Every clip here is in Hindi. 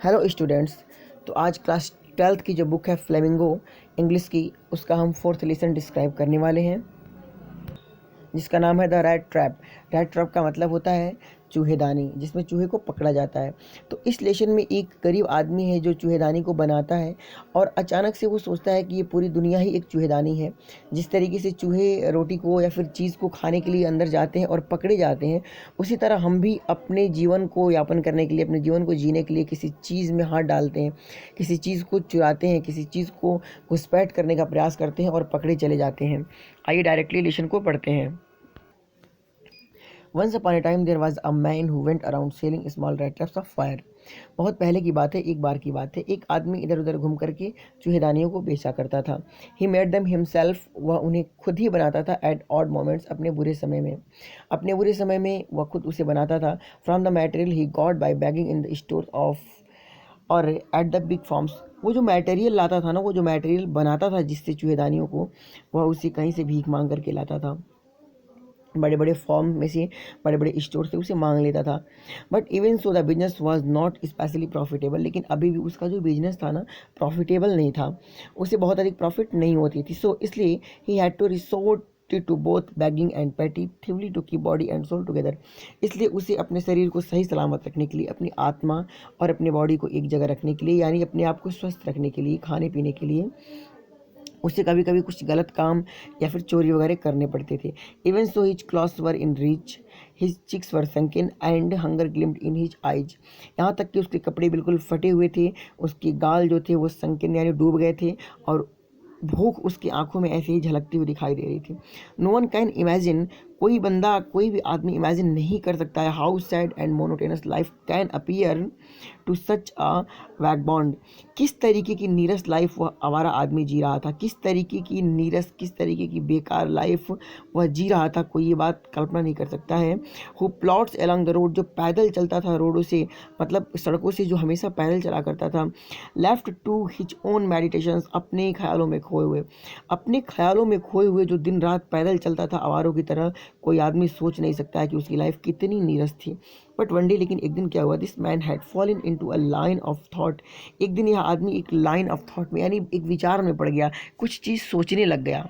Hello students. तो आज क्लास 12th की जो बुक है फ्लेमिंगो इंग्लिश की, उसका हम 4th लेसन डिस्क्राइब करने वाले हैं, जिसका नाम है the rat trap. Rat trap का मतलब होता है चूहेदानी, जिसमें चूहे को पकड़ा जाता है। तो इस लेसन में एक गरीब आदमी है जो चूहेदानी को बनाता है, और अचानक से वो सोचता है कि ये पूरी दुनिया ही एक चूहेदानी है। जिस तरीके से चूहे रोटी को या फिर चीज़ को खाने के लिए अंदर जाते हैं और पकड़े जाते हैं, उसी तरह हम भी अपने जीवन को यापन करने के लिए, अपने जीवन को जीने के लिए किसी चीज़ में हाथ डालते हैं, किसी चीज़ को चुराते हैं, किसी चीज़ को घुसपैठ करने का प्रयास करते हैं और पकड़े चले जाते हैं। आइए डायरेक्टली लेसन को पढ़ते हैं। Once upon a time there was a man who went around selling small rat traps of fire. बहुत पहले की बात है, एक बार की बात है। एक आदमी इधर उधर घूम करके चूहेदानियों को बेचा करता था। He made them himself, वह उन्हें खुद ही बनाता था। At odd moments, अपने बुरे समय में, अपने बुरे समय में वह खुद उसे बनाता था। From the material he got by begging in the stores of और एट द बिग फॉर्म्स, वो जो मटेरियल लाता था ना, वो जो मटेरियल बनाता था जिससे चूहेदानियों को, वह उसे कहीं से भीख मांग करके लाता था। बड़े बड़े फॉर्म में से, बड़े बड़े स्टोर से उसे मांग लेता था। But even so the business was not specially profitable, लेकिन अभी भी उसका जो बिजनेस था ना, प्रॉफिटेबल नहीं था, उसे बहुत अधिक प्रॉफिट नहीं होती थी। सो इसलिए he had to resort to both begging and petty thievery to keep body and soul together. इसलिए उसे अपने शरीर को सही सलामत रखने के लिए, अपनी आत्मा और अपने बॉडी को एक जगह रखने के लिए, यानी अपने आप को स्वस्थ रखने के लिए, खाने पीने के लिए उससे कभी कभी कुछ गलत काम या फिर चोरी वगैरह करने पड़ते थे। Even so his clothes were in reach, his cheeks were sunken and hunger gleamed in his eyes. यहाँ तक कि उसके कपड़े बिल्कुल फटे हुए थे, उसके गाल जो थे वो संकन यानी डूब गए थे, और भूख उसकी आंखों में ऐसे ही झलकती हुई दिखाई दे रही थी। नो वन कैन इमेजिन, कोई बंदा, कोई भी आदमी इमेजिन नहीं कर सकता है, how sad and monotonous life can appear to such a vagabond. किस तरीके की नीरस लाइफ वह आवारा आदमी जी रहा था, किस तरीके की नीरस, किस तरीके की बेकार लाइफ वह जी रहा था, कोई ये बात कल्पना नहीं कर सकता है। Who plots along the road, जो पैदल चलता था रोडों से, मतलब सड़कों से जो हमेशा पैदल चला करता था। Left to his own meditations, अपने ख्यालों में खोए हुए, अपने ख्यालों में खोए हुए जो दिन रात पैदल चलता था आवारों की तरह, कोई आदमी सोच नहीं सकता है कि उसकी लाइफ कितनी नीरस थी। बट वन डे, लेकिन एक दिन क्या हुआ, this man had fallen into a line of thought. एक दिन यह आदमी एक लाइन ऑफ थॉट में, यानी एक विचार में पड़ गया, कुछ चीज़ सोचने लग गया।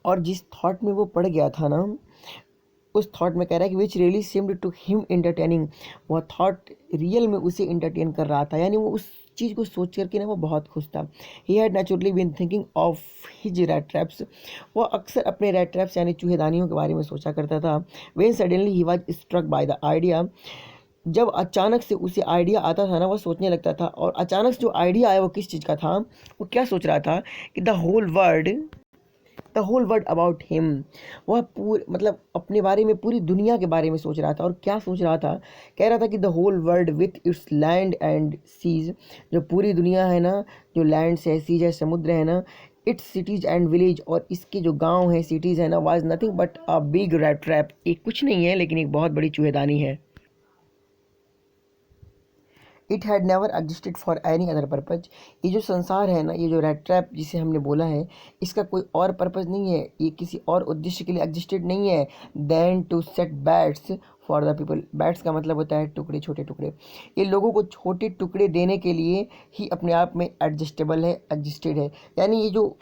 और जिस थॉट में वो पड़ गया था ना, उस थॉट में कह रहा है कि which really seemed to him entertaining, वह थॉट रियल में उसे एंटरटेन कर रहा था, यानी वो उस चीज़ को सोच करके ना वो बहुत खुश था। He had naturally been thinking of his rat traps, वह अक्सर अपने रैट ट्रैप्स यानी चूहेदानियों के बारे में सोचा करता था। When suddenly he was struck by the idea, जब अचानक से उसे आइडिया आता था ना, वह सोचने लगता था। और अचानक से जो आइडिया आया वो किस चीज़ का था, वो क्या सोच रहा था कि the whole world about him, वह पूरे मतलब अपने बारे में, पूरी दुनिया के बारे में सोच रहा था। और क्या सोच रहा था, कह रहा था कि the whole world with its land and seas, जो पूरी दुनिया है ना, जो लैंड्स है, सीज है, समुद्र है ना, इट्स सिटीज़ एंड विलेज, और इसके जो गांव है, सिटीज़ है ना, was nothing but a big rat trap, एक कुछ नहीं है लेकिन एक बहुत बड़ी चूहेदानी है। It had never existed for any other purpose, ये जो संसार है ना, ये जो रेड ट्रैप जिसे हमने बोला है, इसका कोई और पर्पज नहीं है, ये किसी और उद्देश्य के लिए एग्जिस्टेड नहीं है than to set baits for the people. Baits का मतलब होता है टुकड़े, छोटे टुकड़े। ये लोगों को छोटे टुकड़े देने के लिए ही अपने आप में एडजस्टेबल है, एग्जिस्टेड है। यानी ये जो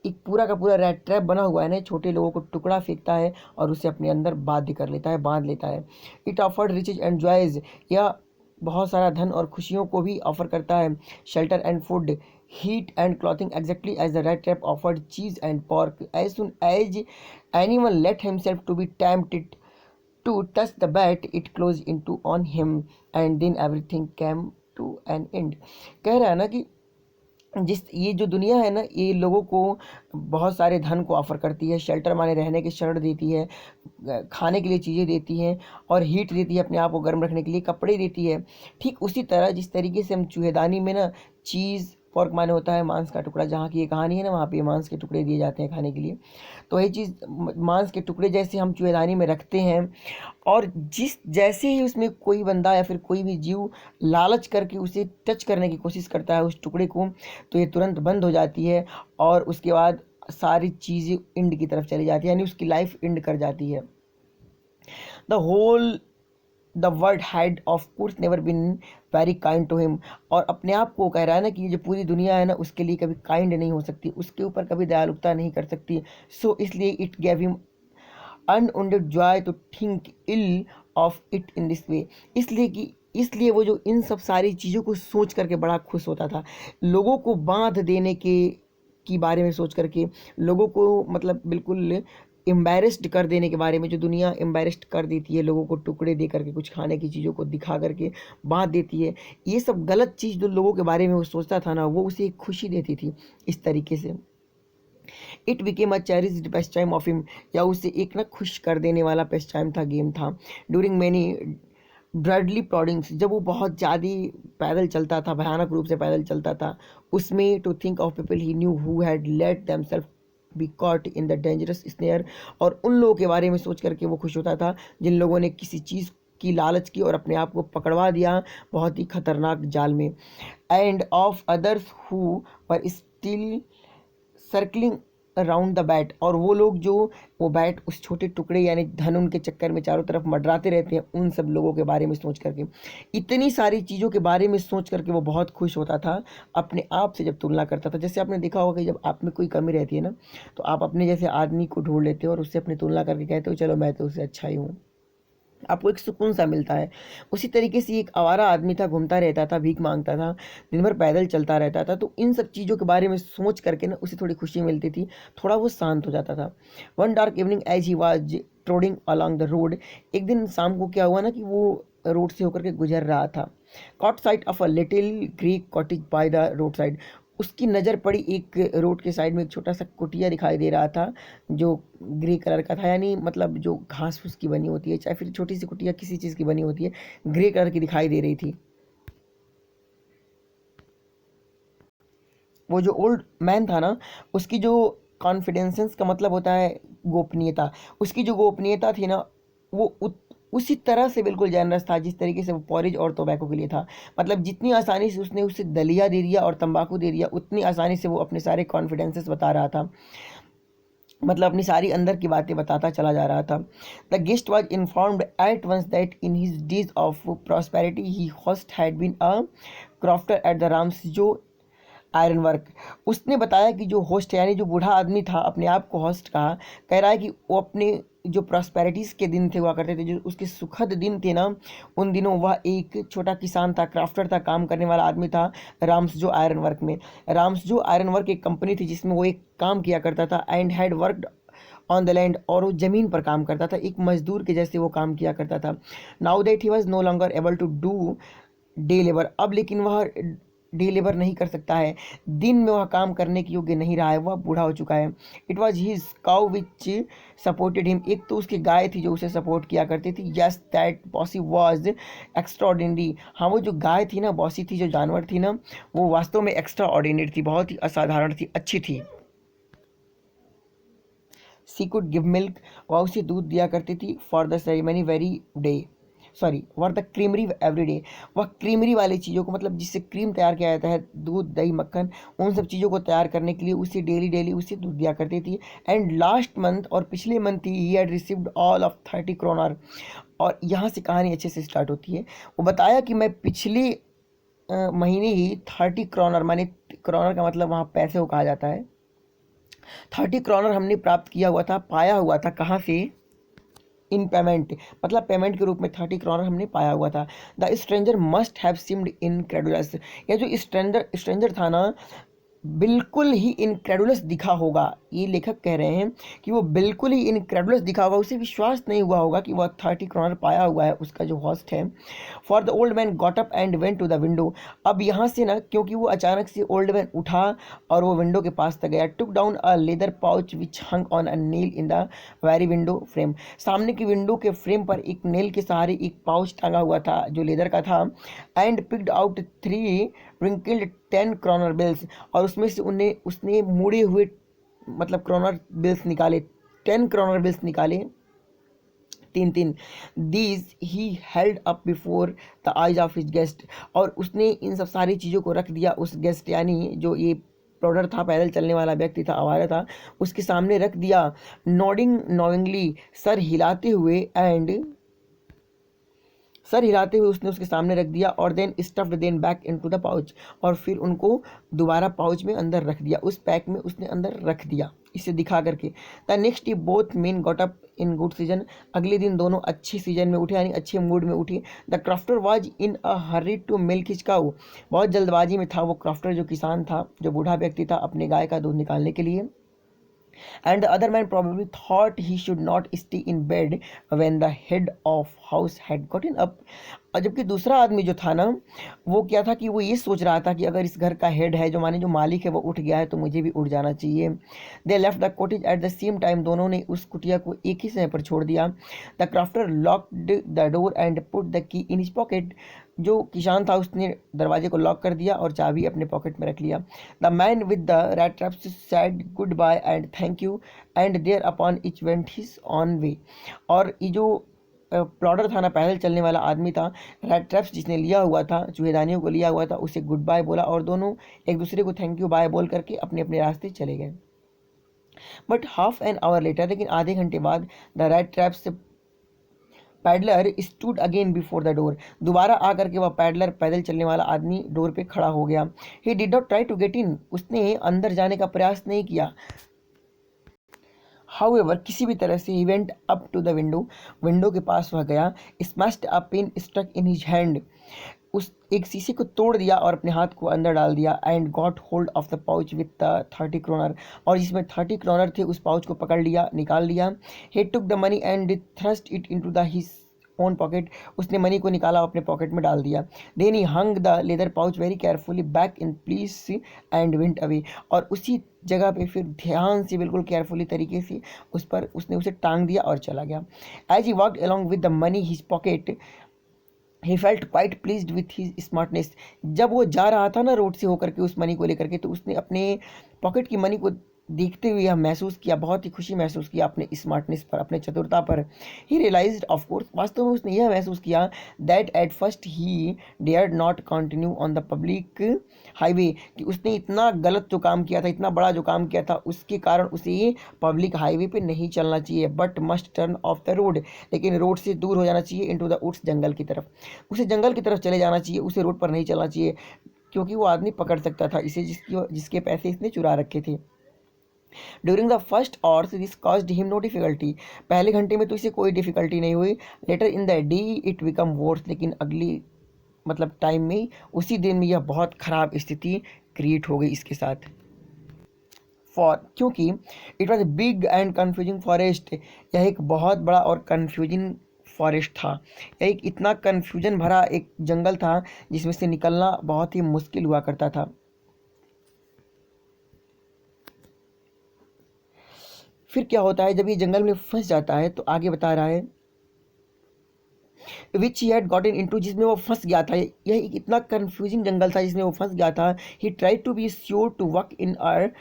एक पूरा का पूरा रेड ट्रैप बना हुआ है ना, छोटे लोगों को टुकड़ा फेंकता है और उसे अपने अंदर बाध्य कर लेता है, बांध लेता है। It offered riches and joys, या बहुत सारा धन और खुशियों को भी ऑफर करता है। Shelter and food, heat and clothing, exactly as the red trap offered cheese and pork. As soon as anyone let himself to be tempted to touch the bait, it close into on him and then everything came to an end. कह रहा है ना कि जिस ये जो दुनिया है ना, ये लोगों को बहुत सारे धन को ऑफर करती है, शेल्टर माने रहने के शरण देती है, खाने के लिए चीज़ें देती हैं, और हीट देती है, अपने आप को गर्म रखने के लिए कपड़े देती है। ठीक उसी तरह जिस तरीके से हम चूहेदानी में ना चीज़, पोर्क माने होता है मांस का टुकड़ा, जहाँ की ये कहानी है ना, वहाँ पे मांस के टुकड़े दिए जाते हैं खाने के लिए। तो ये चीज़ मांस के टुकड़े जैसे हम चूहेदानी में रखते हैं, और जिस जैसे ही उसमें कोई बंदा या फिर कोई भी जीव लालच करके उसे टच करने की कोशिश करता है उस टुकड़े को, तो ये तुरंत बंद हो जाती है, और उसके बाद सारी चीज़ें एंड की तरफ चली जाती है, यानी उसकी लाइफ एंड कर जाती है। The whole the world had of course never been very kind to him, और अपने आप को कह रहा है ना कि ये जो पूरी दुनिया है ना उसके लिए कभी काइंड नहीं हो सकती, उसके ऊपर कभी दयालुता नहीं कर सकती। सो इसलिए it gave him unbounded joy to think ill of it in this way, इसलिए वो जो इन सब सारी चीज़ों को सोच करके बड़ा खुश होता था, लोगों को बांध देने के बारे में सोच करके, लोगों को मतलब बिल्कुल एम्बेरस्ड कर देने के बारे में, जो दुनिया एम्बेरस्ड कर देती है लोगों को, टुकड़े दे करके कुछ खाने की चीज़ों को दिखा करके बांध देती है, ये सब गलत चीज़ जो लोगों के बारे में वो सोचता था ना, वो उसे एक खुशी देती थी इस तरीके से। It became a cherished paste time of him, या उसे एक ना खुश कर देने वाला पेस्ट टाइम था, गेम था। ड्यूरिंग मैनी ब्रडली प्लॉडिंग्स, जब वो बहुत ज़्यादा पैदल चलता था, भयानक रूप से पैदल चलता था, उसमें to think of people he knew who had let themselves be caught in the dangerous snare, और उन लोगों के बारे में सोच करके वो खुश होता था जिन लोगों ने किसी चीज़ की लालच की और अपने आप को पकड़वा दिया बहुत ही खतरनाक जाल में। End of others who were still circling around the bat, और वो लोग जो वो बैट उस छोटे टुकड़े यानी धन उनके चक्कर में चारों तरफ मंडराते रहते हैं, उन सब लोगों के बारे में सोच करके, इतनी सारी चीज़ों के बारे में सोच करके वो बहुत खुश होता था अपने आप से जब तुलना करता था। जैसे आपने देखा होगा कि जब आप में कोई कमी रहती है ना, तो आप अपने जैसे आदमी को ढूंढ लेते हो और उससे अपनी तुलना करके कहते हो चलो मैं तो उससे अच्छा ही हूँ, आपको एक सुकून सा मिलता है। उसी तरीके से एक आवारा आदमी था, घूमता रहता था, भीख मांगता था, दिन भर पैदल चलता रहता था, तो इन सब चीज़ों के बारे में सोच करके ना उसे थोड़ी खुशी मिलती थी, थोड़ा वो शांत हो जाता था। One dark evening as he was trudging along the road, एक दिन शाम को क्या हुआ ना कि वो रोड से होकर के गुजर रहा था। Caught sight of a little grey cottage by the road side, उसकी नज़र पड़ी एक रोड के साइड में एक छोटा सा कुटिया दिखाई दे रहा था जो ग्रे कलर का था, यानी मतलब जो घास फूस की बनी होती है, चाहे फिर छोटी सी कुटिया किसी चीज़ की बनी होती है, ग्रे कलर की दिखाई दे रही थी। वो जो ओल्ड मैन था ना, उसकी जो कॉन्फिडेंसेंस का मतलब होता है गोपनीयता, उसकी जो गोपनीयता थी ना, वो उसी तरह से बिल्कुल जनरस था जिस तरीके से वो पॉरेज और टोबैको के लिए था। मतलब जितनी आसानी से उसने उसे दलिया दे दिया और तंबाकू दे दिया, उतनी आसानी से वो अपने सारे कॉन्फिडेंसेस बता रहा था, मतलब अपनी सारी अंदर की बातें बताता चला जा रहा था। The guest was informed at once that in his days of prosperity his host had been a crofter at the Ramsjo iron work. उसने बताया कि जो होस्ट यानी जो बूढ़ा आदमी था, अपने आप को होस्ट कहा, कह रहा है कि वो अपने जो प्रॉस्पेरिटीज़ के दिन थे हुआ करते थे, जो उसके सुखद दिन थे ना, उन दिनों वह एक छोटा किसान था, क्राफ्टर था, काम करने वाला आदमी था राम्स जो आयरन वर्क में। राम्स जो आयरन वर्क एक कंपनी थी जिसमें वो एक काम किया करता था, and had worked on the land, और वो ज़मीन पर काम करता था, एक मजदूर के जैसे वो काम किया करता था। Now that he was no longer able to do day labour, अब लेकिन वह डे लेबर नहीं कर सकता है, दिन में वह काम करने के योग्य नहीं रहा है, वह बूढ़ा हो चुका है। It was his cow which supported him, एक तो उसकी गाय थी जो उसे सपोर्ट किया करती थी। Yes that bossy was extra, हाँ वो जो गाय थी ना, बॉसी थी, जो जानवर थी ना, वो वास्तव में एक्स्ट्रा ऑर्डिनरी थी, बहुत ही असाधारण थी, अच्छी थी। सी कुड गिव मिल्क, वह उसे दूध दिया करती थी for the ceremony very day, sorry for the creamery every day, वह क्रीमरी वाली चीज़ों को, मतलब जिससे क्रीम तैयार किया जाता है, दूध दही मक्खन, उन सब चीज़ों को तैयार करने के लिए उसे डेली डेली उसे दूध दिया करती थी। एंड लास्ट मंथ, और पिछले month he had received all of 30 kronor, और यहाँ से कहानी अच्छे से स्टार्ट होती है। वो बताया कि मैं पिछले महीने ही 30 क्रोनर, माने क्रोनर का मतलब वहाँ पैसे को कहा जाता है, 30 क्रोनर हमने प्राप्त किया हुआ था, पाया हुआ था, कहाँ से, इन पेमेंट, मतलब पेमेंट के रूप में 30 क्रोनर हमने पाया हुआ था। The stranger must have seemed incredulous, या जो स्ट्रेंजर था ना, बिल्कुल ही इनक्रेडुलस दिखा होगा, ये लेखक कह रहे हैं कि वो बिल्कुल ही इनक्रेडुलस दिखा होगा, उसे विश्वास नहीं हुआ होगा कि वह 30 क्रोनर पाया हुआ है, उसका जो होस्ट है। For the old man got up and went to the window, अब यहाँ से ना, क्योंकि वो अचानक से ओल्ड मैन उठा और वो विंडो के पास तक गया। टुक down a leather pouch which hung on a nail in the very window frame, सामने की विंडो के फ्रेम पर एक नेल के सहारे एक पाउच टांगा हुआ था जो लेदर का था। And picked out 3 wrinkled 10 kronor bills, और उसमें से उसने मुड़े हुए मतलब क्रोनर बिल्स निकाले, 10 क्रोनर बिल्स निकाले, तीन तीन। These he held up before the eyes of his guest, और उसने इन सब सारी चीज़ों को रख दिया उस गेस्ट, यानी जो ये प्रोडर था, पैदल चलने वाला व्यक्ति था, आवारा था, उसके सामने रख दिया। नॉडिंग नोइंगली, सर हिलाते हुए, एंड सर हिलाते हुए उसने उसके सामने रख दिया और then stuffed then back into the pouch, और फिर उनको दोबारा पाउच में अंदर रख दिया, उस पैक में उसने अंदर रख दिया इसे दिखा करके। The next day both men got up in good season, अगले दिन दोनों अच्छे सीजन में उठे यानी अच्छे मूड में उठे। The crofter was in a hurry to milk his cow, बहुत जल्दबाजी में था वो क्राफ्टर जो किसान था, जो बूढ़ा व्यक्ति था, अपने गाय का दूध निकालने के लिए। And the other man probably thought he should not stay in bed when the head of house had gotten up. और जबकि दूसरा आदमी जो था ना, वो क्या था कि वो ये सोच रहा था कि अगर इस घर का हेड है, जो माने जो मालिक है, वो उठ गया है तो मुझे भी उठ जाना चाहिए। They left the cottage at the same time, दोनों ने उस कुटिया को एक ही समय पर छोड़ दिया। The crafter locked the door and put the key in his pocket, जो किसान था उसने दरवाजे को लॉक कर दिया और चाबी अपने पॉकेट में रख लिया। The man with the rat traps said good bye and thank you and there upon each went his own way, और ये जो प्लॉडर था ना, पैदल चलने वाला आदमी था, रैट ट्रैप्स जिसने लिया हुआ था, चूहेदानियों को लिया हुआ था, उसे गुड बाय बोला और दोनों एक दूसरे को थैंक यू बाय बोल करके अपने अपने रास्ते चले गए। But half an hour later, लेकिन आधे घंटे बाद, the rat traps peddler stood again before the door, दोबारा आकर के वह पैडलर पैदल चलने वाला आदमी डोर पे खड़ा हो गया। He did not try to get in, उसने अंदर जाने का प्रयास नहीं किया। हाउएवर, किसी भी तरह से he went up to the window, window के पास वह गया। Smashed a pane stuck in his hand, उस एक शीशे को तोड़ दिया और अपने हाथ को अंदर डाल दिया। And got hold of the pouch with the 30 kronor, और जिसमें 30 क्रोनर थे उस पाउच को पकड़ लिया, निकाल लिया। He took the money and thrust it into the his own pocket, उसने मनी को निकाला अपने पॉकेट में डाल दिया। Then he hung the leather pouch very carefully back in place and went away, और उसी जगह पे फिर ध्यान से बिल्कुल केयरफुली तरीके से उस पर उसने उसे टांग दिया और चला गया। As he walked along with the money his pocket, he felt quite pleased with his smartness, जब वो जा रहा था ना रोड से होकर के उस मनी को लेकर के, तो उसने अपने पॉकेट की मनी को देखते हुए यह महसूस किया, बहुत ही खुशी महसूस किया अपने स्मार्टनेस पर, अपने चतुरता पर। ही रियलाइज्ड, ऑफ कोर्स, वास्तव में उसने यह महसूस किया, that at first he dared not continue on the public highway, कि उसने इतना गलत जो काम किया था, इतना बड़ा जो काम किया था, उसके कारण उसे पब्लिक हाईवे पे नहीं चलना चाहिए, but must turn off the road, लेकिन रोड से दूर हो जाना चाहिए, इनटू द वुड्स, जंगल की तरफ, उसे जंगल की तरफ चले जाना चाहिए, उसे रोड पर नहीं चलना चाहिए, क्योंकि वो आदमी पकड़ सकता था इसे, जिसके पैसे इसने चुरा रखे थे। During the first hours this caused him no difficulty, पहले घंटे में तो इसे कोई डिफिकल्टी नहीं हुई। Later in the day it become worse, लेकिन अगली टाइम में, उसी दिन में यह बहुत ख़राब स्थिति क्रिएट हो गई इसके साथ। क्योंकि it was big and confusing forest, यह एक बहुत बड़ा और कन्फ्यूजिंग फॉरेस्ट था, यह एक इतना कन्फ्यूजन भरा एक जंगल था जिसमें से निकलना बहुत ही मुश्किल हुआ करता था। फिर क्या होता है जब ये जंगल में फंस जाता है, तो आगे बता रहा है, विच ही हैड गॉटन इनटू, जिसमें वो फंस गया था, यह एक इतना कंफ्यूजिंग जंगल था जिसमें वो फंस गया था। He try to be sure to work in are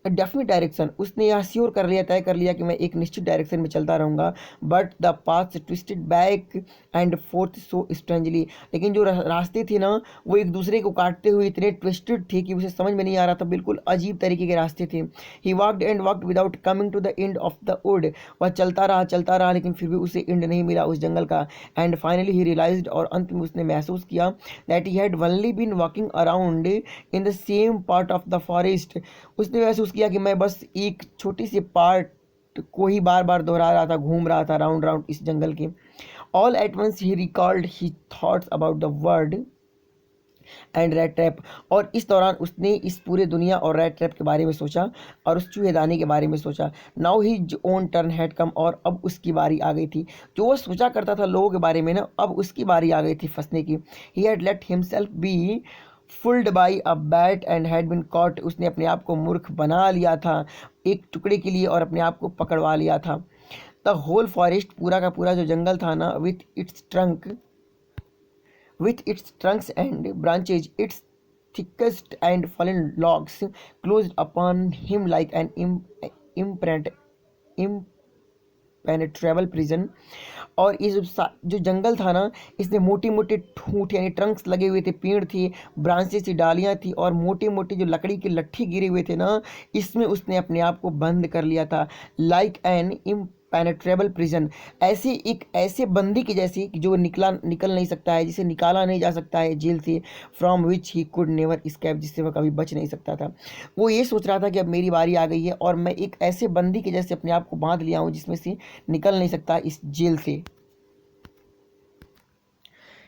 definite direction, उसने यह श्योर कर लिया, तय कर लिया कि मैं एक निश्चित डायरेक्शन में चलता रहूँगा। But the path twisted back and fourth so strangely, लेकिन जो रास्ते थे ना, वो एक दूसरे को काटते हुए इतने ट्विस्टेड थे कि उसे समझ में नहीं आ रहा था, बिल्कुल अजीब तरीके के रास्ते थे। He walked and walked without coming to the end of the wood, वह चलता रहा, लेकिन फिर भी उसे एंड नहीं मिला उस जंगल का। एंड फाइनली ही रियलाइज्ड, और अंत में उसने महसूस किया, that he had only been walking around in the same part of the forest, उसने महसूस किया कि मैं बस एक छोटी सी पार्ट को ही बार बार दोहरा रहा था, घूम रहा था राउंड राउंड इस जंगल के। All at once he recalled his thoughts about the world and rat trap, और इस दौरान उसने इस पूरे दुनिया और रेड ट्रैप के बारे में सोचा और उस चूहेदानी के बारे में सोचा। Now his own turn had come, और अब उसकी बारी आ गई थी, जो वो सोचा करता था लोगों के बारे में ना, अब उसकी बारी आ गई थी फंसने की। He had let himself be fooled by a bait and had been caught, उसने अपने आप को मूर्ख बना लिया था एक टुकड़े के लिए और अपने आप को पकड़वा लिया था। द होल फॉरेस्ट, पूरा का पूरा जो जंगल था ना, with its trunks and branches, its thickest and fallen logs closed upon him like an impenetrable prison, और ये जो जंगल था ना, इसमें मोटे मोटे ठूंठ यानी ट्रंक्स लगे हुए थे, पेड़ थे, ब्रांचेस थी, डालियाँ थी, और मोटे मोटे जो लकड़ी के लट्ठे गिरे हुए थे ना, इसमें उसने अपने आप को बंद कर लिया था। लाइक एन इम्पेनेट्रेबल प्रिजन, ऐसे बंदी के जैसी कि जो निकल नहीं सकता है, जिसे निकाला नहीं जा सकता है जेल से, from which he could never escape, जिससे वह कभी बच नहीं सकता था। वो ये सोच रहा था कि अब मेरी बारी आ गई है और मैं एक ऐसे बंदी के जैसे अपने आप को बांध लिया हूँ जिसमें से निकल नहीं सकता इस जेल से।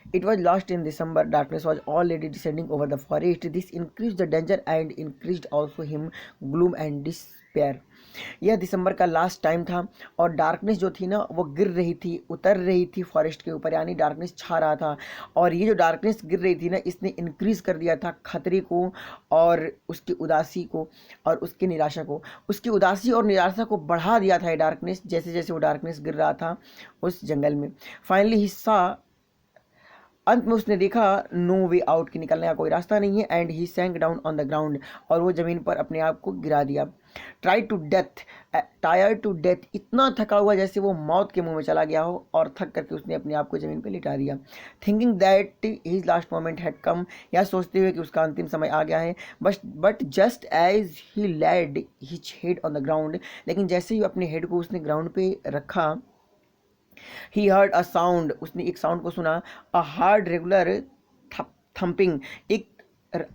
It was last in December. Darkness was already descending over the forest. This increased the danger and increased also him gloom and despair. यह दिसंबर का लास्ट टाइम था और डार्कनेस जो थी ना वो गिर रही थी, उतर रही थी फॉरेस्ट के ऊपर, यानी डार्कनेस छा रहा था। और ये जो डार्कनेस गिर रही थी ना, इसने इंक्रीज कर दिया था खतरे को और उसकी उदासी को और उसकी निराशा को। उसकी उदासी और निराशा को बढ़ा दिया था ये डार्कनेस, जैसे जैसे वो डार्कनेस गिर रहा था उस जंगल में। फाइनली ही सा, अंत में उसने देखा नो वे आउट, की निकलने का कोई रास्ता नहीं है। And he sank down on the ground, और वो ज़मीन पर अपने आप को गिरा दिया। Try to death, tired to death, इतना थका हुआ जैसे वो मौत के मुंह में चला गया हो, और थक करके उसने अपने आप को ज़मीन पर लिटा दिया। Thinking that his last moment had come, यह सोचते हुए कि उसका अंतिम समय आ गया है। But just as he laid his head on the ground, लेकिन जैसे ही अपने हेड को उसने ग्राउंड पे रखा, ही हर्ड अ साउंड, उसने एक साउंड को सुना। अ हार्ड रेगुलर थम्पिंग, एक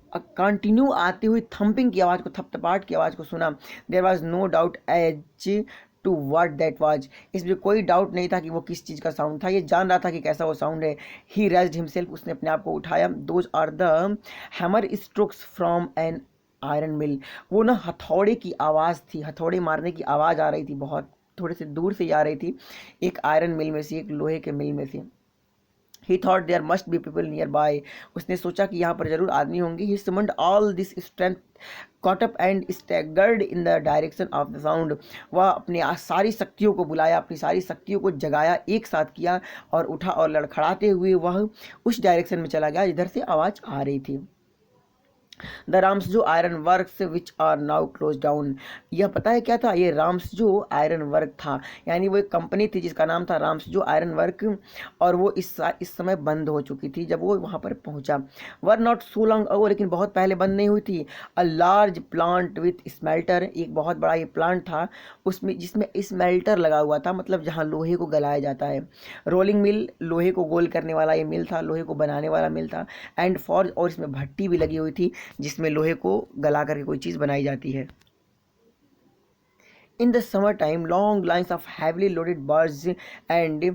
कंटिन्यू आती हुई थम्पिंग की आवाज़ को, थपथपाहट की आवाज़ को सुना। There was no doubt as to what that was, इसमें कोई डाउट नहीं था कि वो किस चीज़ का साउंड था, ये जान रहा था कि कैसा वो साउंड है। ही रेज्ड हिमसेल्फ, उसने अपने आप को उठाया। Those are the hammer strokes from an iron mill, वो ना हथौड़े की आवाज़ थी, हथौड़े मारने की आवाज़ आ रही थी, बहुत थोड़े से दूर से आ रही थी, एक आयरन मिल में से, एक लोहे के मिल में से। He thought there must be people near by, उसने सोचा कि यहाँ पर जरूर आदमी होंगे। He summoned all this strength, got up and staggered in the direction of the sound, वह अपने सारी शक्तियों को बुलाया, अपनी सारी शक्तियों को जगाया, एक साथ किया और उठा और लड़खड़ाते हुए वह उस डायरेक्शन में चला गया जिधर से आवाज़ आ रही थी। The Ramsjo iron works which are now close down, यह पता है क्या था, ये राम्सजो आयरन वर्क था, यानी वो एक कंपनी थी जिसका नाम था राम्सजो आयरन वर्क, और वो इस समय बंद हो चुकी थी जब वो वहाँ पर पहुँचा। Were not so long ago, लेकिन बहुत पहले बंद नहीं हुई थी। A large plant with smelter, एक बहुत बड़ा ये प्लांट था उसमें, जिसमें स्मेल्टर लगा हुआ था, मतलब जहाँ लोहे को गलाया जाता है। रोलिंग मिल, लोहे को गोल करने वाला ये मिल था, लोहे को बनाने वाला मिल था। एंड फॉर्ज, और इसमें भट्टी भी लगी हुई थी जिसमें लोहे को गला करके कोई चीज़ बनाई जाती है। In the summer time long lines of heavily loaded birds and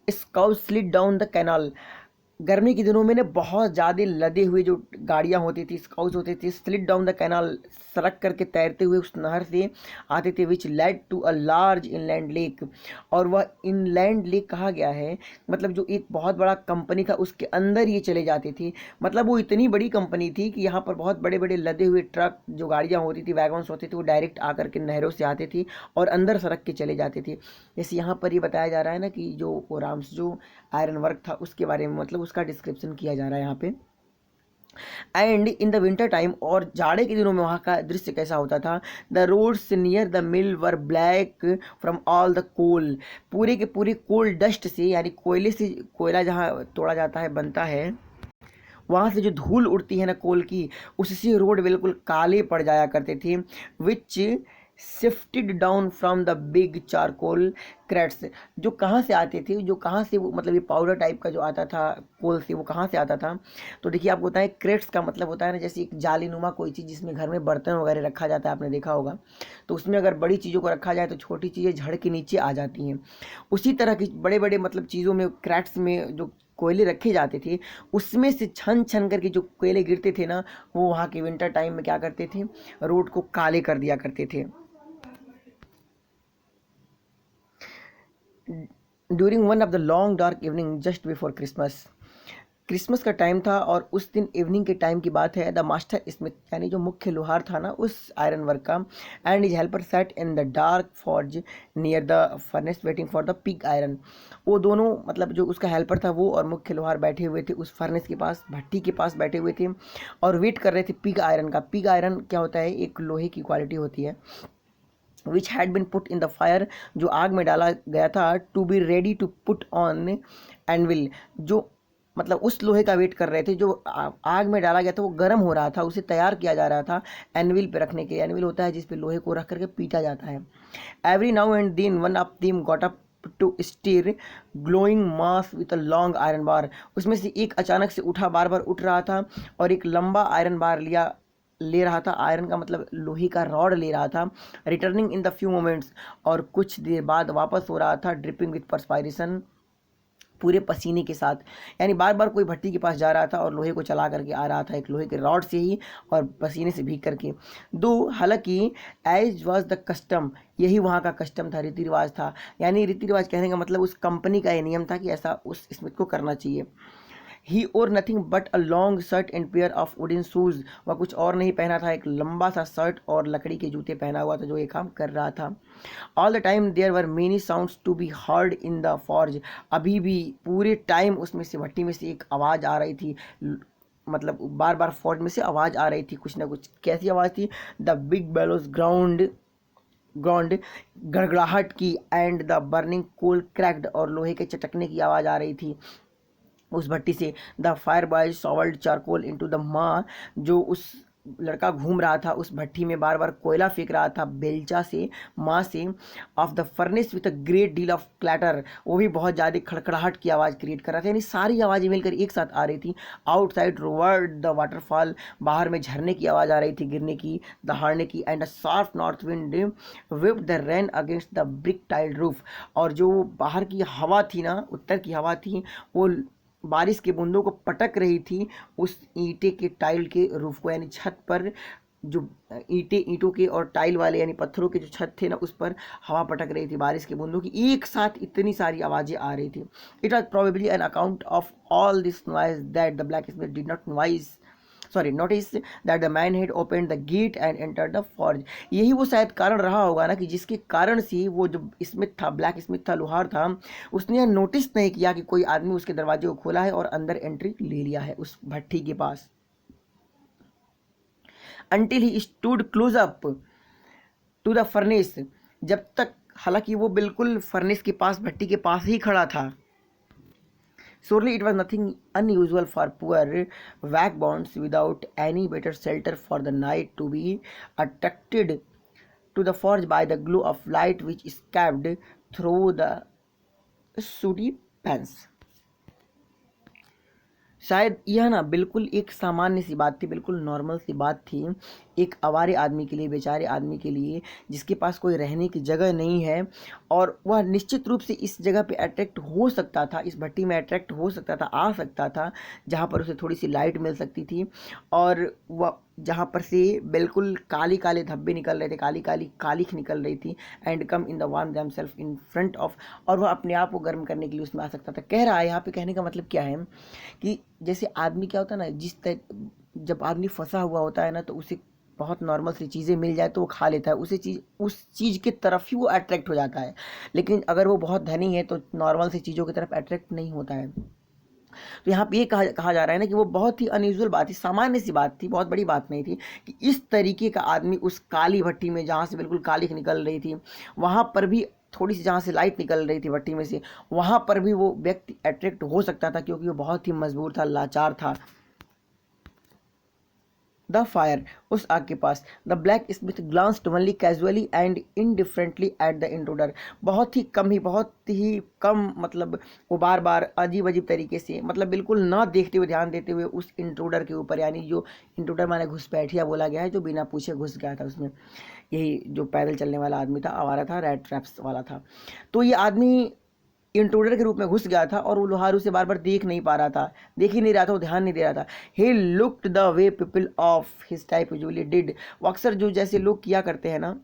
scout slid down the canal, गर्मी के दिनों में ना बहुत ज़्यादा लदे हुए जो गाड़ियाँ होती थी, स्काउट्स होते थे, स्लिड डाउन द कैनाल, सड़क करके तैरते हुए उस नहर से आते थे। Which led to a large inland lake, और वह इनलैंड लेक कहा गया है, मतलब जो एक बहुत बड़ा कंपनी था उसके अंदर ये चले जाते थे। मतलब वो इतनी बड़ी कंपनी थी कि यहाँ पर बहुत बड़े बड़े लदे हुए ट्रक जो गाड़ियाँ होती थी, वैगन्स होते थे, वो डायरेक्ट आकर के नहरों से आते थे और अंदर सड़क के चले जाते थे। जैसे यहाँ पर ये बताया जा रहा है ना कि जो राम्स जो आयरन वर्क था उसके बारे में, मतलब उसका डिस्क्रिप्शन किया जा रहा है यहाँ पे। And in the winter time, और जाड़े के दिनों में वहाँ का दृश्य कैसा होता था। The roads near the mill were black from all the coal, पूरे के पूरे कोल डस्ट से, यानी कोयले से, कोयला जहाँ तोड़ा जाता है, बनता है, वहाँ से जो धूल उड़ती है ना कोल की, उससे रोड बिल्कुल काले पड़ जाया करते थे। Which shifted down from the big charcoal crates, जो कहाँ से आते थे, जो कहाँ से वो, मतलब ये पाउडर टाइप का जो आता था कोल से, वो कहाँ से आता था। तो देखिए आपको होता है क्रेट्स का मतलब होता है ना, जैसे एक जालीनुमा कोई चीज़ जिसमें घर में बर्तन वगैरह रखा जाता है, आपने देखा होगा। तो उसमें अगर बड़ी चीज़ों को रखा जाए तो छोटी चीज़ें झड़ के नीचे आ जाती हैं। उसी तरह की बड़े बड़े मतलब चीज़ों में, क्रैट्स में जो कोयले रखे जाते थे, उसमें से छन छन करके जो कोयले गिरते थे ना, वो वहाँ के विंटर टाइम में क्या करते थे, रोड को काले कर दिया करते थे। During one of the long dark evening just before Christmas, Christmas का टाइम था और उस दिन इवनिंग के टाइम की बात है। द मास्टर स्मिथ, यानी जो मुख्य लोहार था ना उस आयरन वर्क का, and is helper set in the dark forge near the furnace waiting for the pig iron, वो दोनों, मतलब जो उसका हेल्पर था वो और मुख्य लोहार बैठे हुए थे उस फर्नेस के पास, भट्टी के पास बैठे हुए थे और वेट कर रहे थे पिग आयरन का। पिग आयरन क्या होता है, एक लोहे की क्वालिटी होती है, which had been put in the fire, जो आग में डाला गया था, to be ready to put on and will, जो मतलब उस लोहे का वेट कर रहे थे जो आग में डाला गया था, वो गर्म हो रहा था, उसे तैयार किया जा रहा था एनविल पे रखने के लिए। एनविल होता है जिस पे लोहे को रख करके पीटा जाता है। Every now and then one of them got up to stir glowing mass with a long iron bar. उसमें से एक अचानक से उठा, बार बार उठ रहा था और एक लंबा आयरन बार ले रहा था। आयरन का मतलब लोहे का रॉड ले रहा था। Returning in the few moments, और कुछ देर बाद वापस हो रहा था, ड्रिपिंग विथ परस्पायरेशन, पूरे पसीने के साथ। यानी बार बार कोई भट्टी के पास जा रहा था और लोहे को चला करके आ रहा था एक लोहे के रॉड से ही और पसीने से भीग करके। दो हालांकि एज वॉज द कस्टम, यही वहाँ का कस्टम था, रीति रिवाज था। यानी रीति रिवाज कहने का मतलब उस कंपनी का ये नियम था कि ऐसा उस स्मिथ को करना चाहिए। ही और nothing but a long shirt and pair of wooden shoes, वह कुछ और नहीं पहना था, एक लंबा सा शर्ट और लकड़ी के जूते पहना हुआ था जो ये काम कर रहा था। All the time there were many sounds to be heard in the forge, अभी भी पूरे टाइम उसमें से भट्टी में से एक आवाज़ आ रही थी, मतलब बार बार फॉर्ज में से आवाज़ आ रही थी कुछ ना कुछ। कैसी आवाज़ थी? The big bellows groaned groaned गड़गड़ाहट की, and the burning coal cracked, और लोहे के चटकने की आवाज़ आ रही थी उस भट्टी से। The fire boy shovelled charcoal into the माँ, जो उस लड़का घूम रहा था उस भट्टी में बार बार कोयला फेंक रहा था बेलचा से, माँ से। Of the furnace with a great deal of clatter, वो भी बहुत ज़्यादा खड़खड़ाहट की आवाज़ क्रिएट कर रहा था। यानी सारी आवाज़ें मिलकर एक साथ आ रही थी। आउटसाइड रोवर्ड द वाटरफॉल, बाहर में झरने की आवाज़ आ रही थी, गिरने की, दहाड़ने की। And a sharp north wind whipped the rain against the brick tiled roof, और जो बाहर की हवा थी ना, उत्तर की हवा थी, वो बारिश के बूंदों को पटक रही थी उस ईंटे के टाइल के रूफ को। यानी छत पर जो ईंटों के और टाइल वाले यानी पत्थरों के जो छत थे ना, उस पर हवा पटक रही थी बारिश के बूंदों की। एक साथ इतनी सारी आवाज़ें आ रही थी। It was probably an account of all this noise that the black Smith did not notice that the man had opened the gate and entered the forge। यही वो शायद कारण रहा होगा ना कि जिसके कारण से वो जो स्मिथ था, ब्लैक स्मिथ था, लोहार था, उसने यह नोटिस नहीं किया कि कोई आदमी उसके दरवाजे को खोला है और अंदर एंट्री ले लिया है उस भट्टी के पास। until he stood close up to the furnace, जब तक, हालांकि वो बिल्कुल फर्नेस के पास, भट्टी के पास ही खड़ा था। Surely it was nothing unusual for poor vagabonds without any better shelter for the night to be attracted to the forge by the glow of light which escaped through the sooty pans। शायद यह ना बिल्कुल एक सामान्य सी बात थी, बिल्कुल नॉर्मल सी बात थी एक आवारे आदमी के लिए, बेचारे आदमी के लिए, जिसके पास कोई रहने की जगह नहीं है, और वह निश्चित रूप से इस जगह पे अट्रैक्ट हो सकता था, इस भट्टी में अट्रैक्ट हो सकता था, आ सकता था, जहाँ पर उसे थोड़ी सी लाइट मिल सकती थी, और वह जहाँ पर से बिल्कुल काली काले धब्बे निकल रहे थे, काली काली कालिख निकल रही थी। And come in the warm them self in front of, और वह अपने आप को गर्म करने के लिए उसमें आ सकता था। कह रहा है यहाँ पे, कहने का मतलब क्या है कि जैसे आदमी क्या होता है ना, जब आदमी फंसा हुआ होता है ना, तो उसे बहुत नॉर्मल सी चीज़ें मिल जाए तो वो खा लेता है, उस चीज़ की तरफ ही वो अट्रैक्ट हो जाता है। लेकिन अगर वो बहुत धनी है तो नॉर्मल सी चीज़ों की तरफ अट्रैक्ट नहीं होता है। तो यहाँ पे ये कहा जा रहा है ना कि वो बहुत ही अनयूजुअल बात थी, सामान्य सी बात थी, बहुत बड़ी बात नहीं थी कि इस तरीके का आदमी उस काली भट्टी में, जहाँ से बिल्कुल कालिख निकल रही थी, वहाँ पर भी थोड़ी सी जहाँ से लाइट निकल रही थी भट्टी में से, वहाँ पर भी वो व्यक्ति अट्रैक्ट हो सकता था, क्योंकि वो बहुत ही मजबूर था, लाचार था। द फायर, उस आग के पास। The blacksmith glanced only casually and indifferently at the intruder, बहुत ही कम मतलब वो बार बार अजीब अजीब तरीके से, मतलब बिल्कुल ना देखते हुए, ध्यान देते हुए उस इंट्रूडर के ऊपर, यानी जो इंट्रूडर माने घुसपैठिया बोला गया है, जो बिना पूछे घुस गया था उसमें, यही जो पैदल चलने वाला आदमी था, आवारा था, रेड ट्रैप्स वाला था। तो ये आदमी इंट्रूडर के रूप में घुस गया था, और वो लोहारू से बार बार देख नहीं पा रहा था, देख ही नहीं रहा था, वो ध्यान नहीं दे रहा था। He looked the way people of his type usually did, वो अक्सर जो जैसे लोग किया करते हैं ना,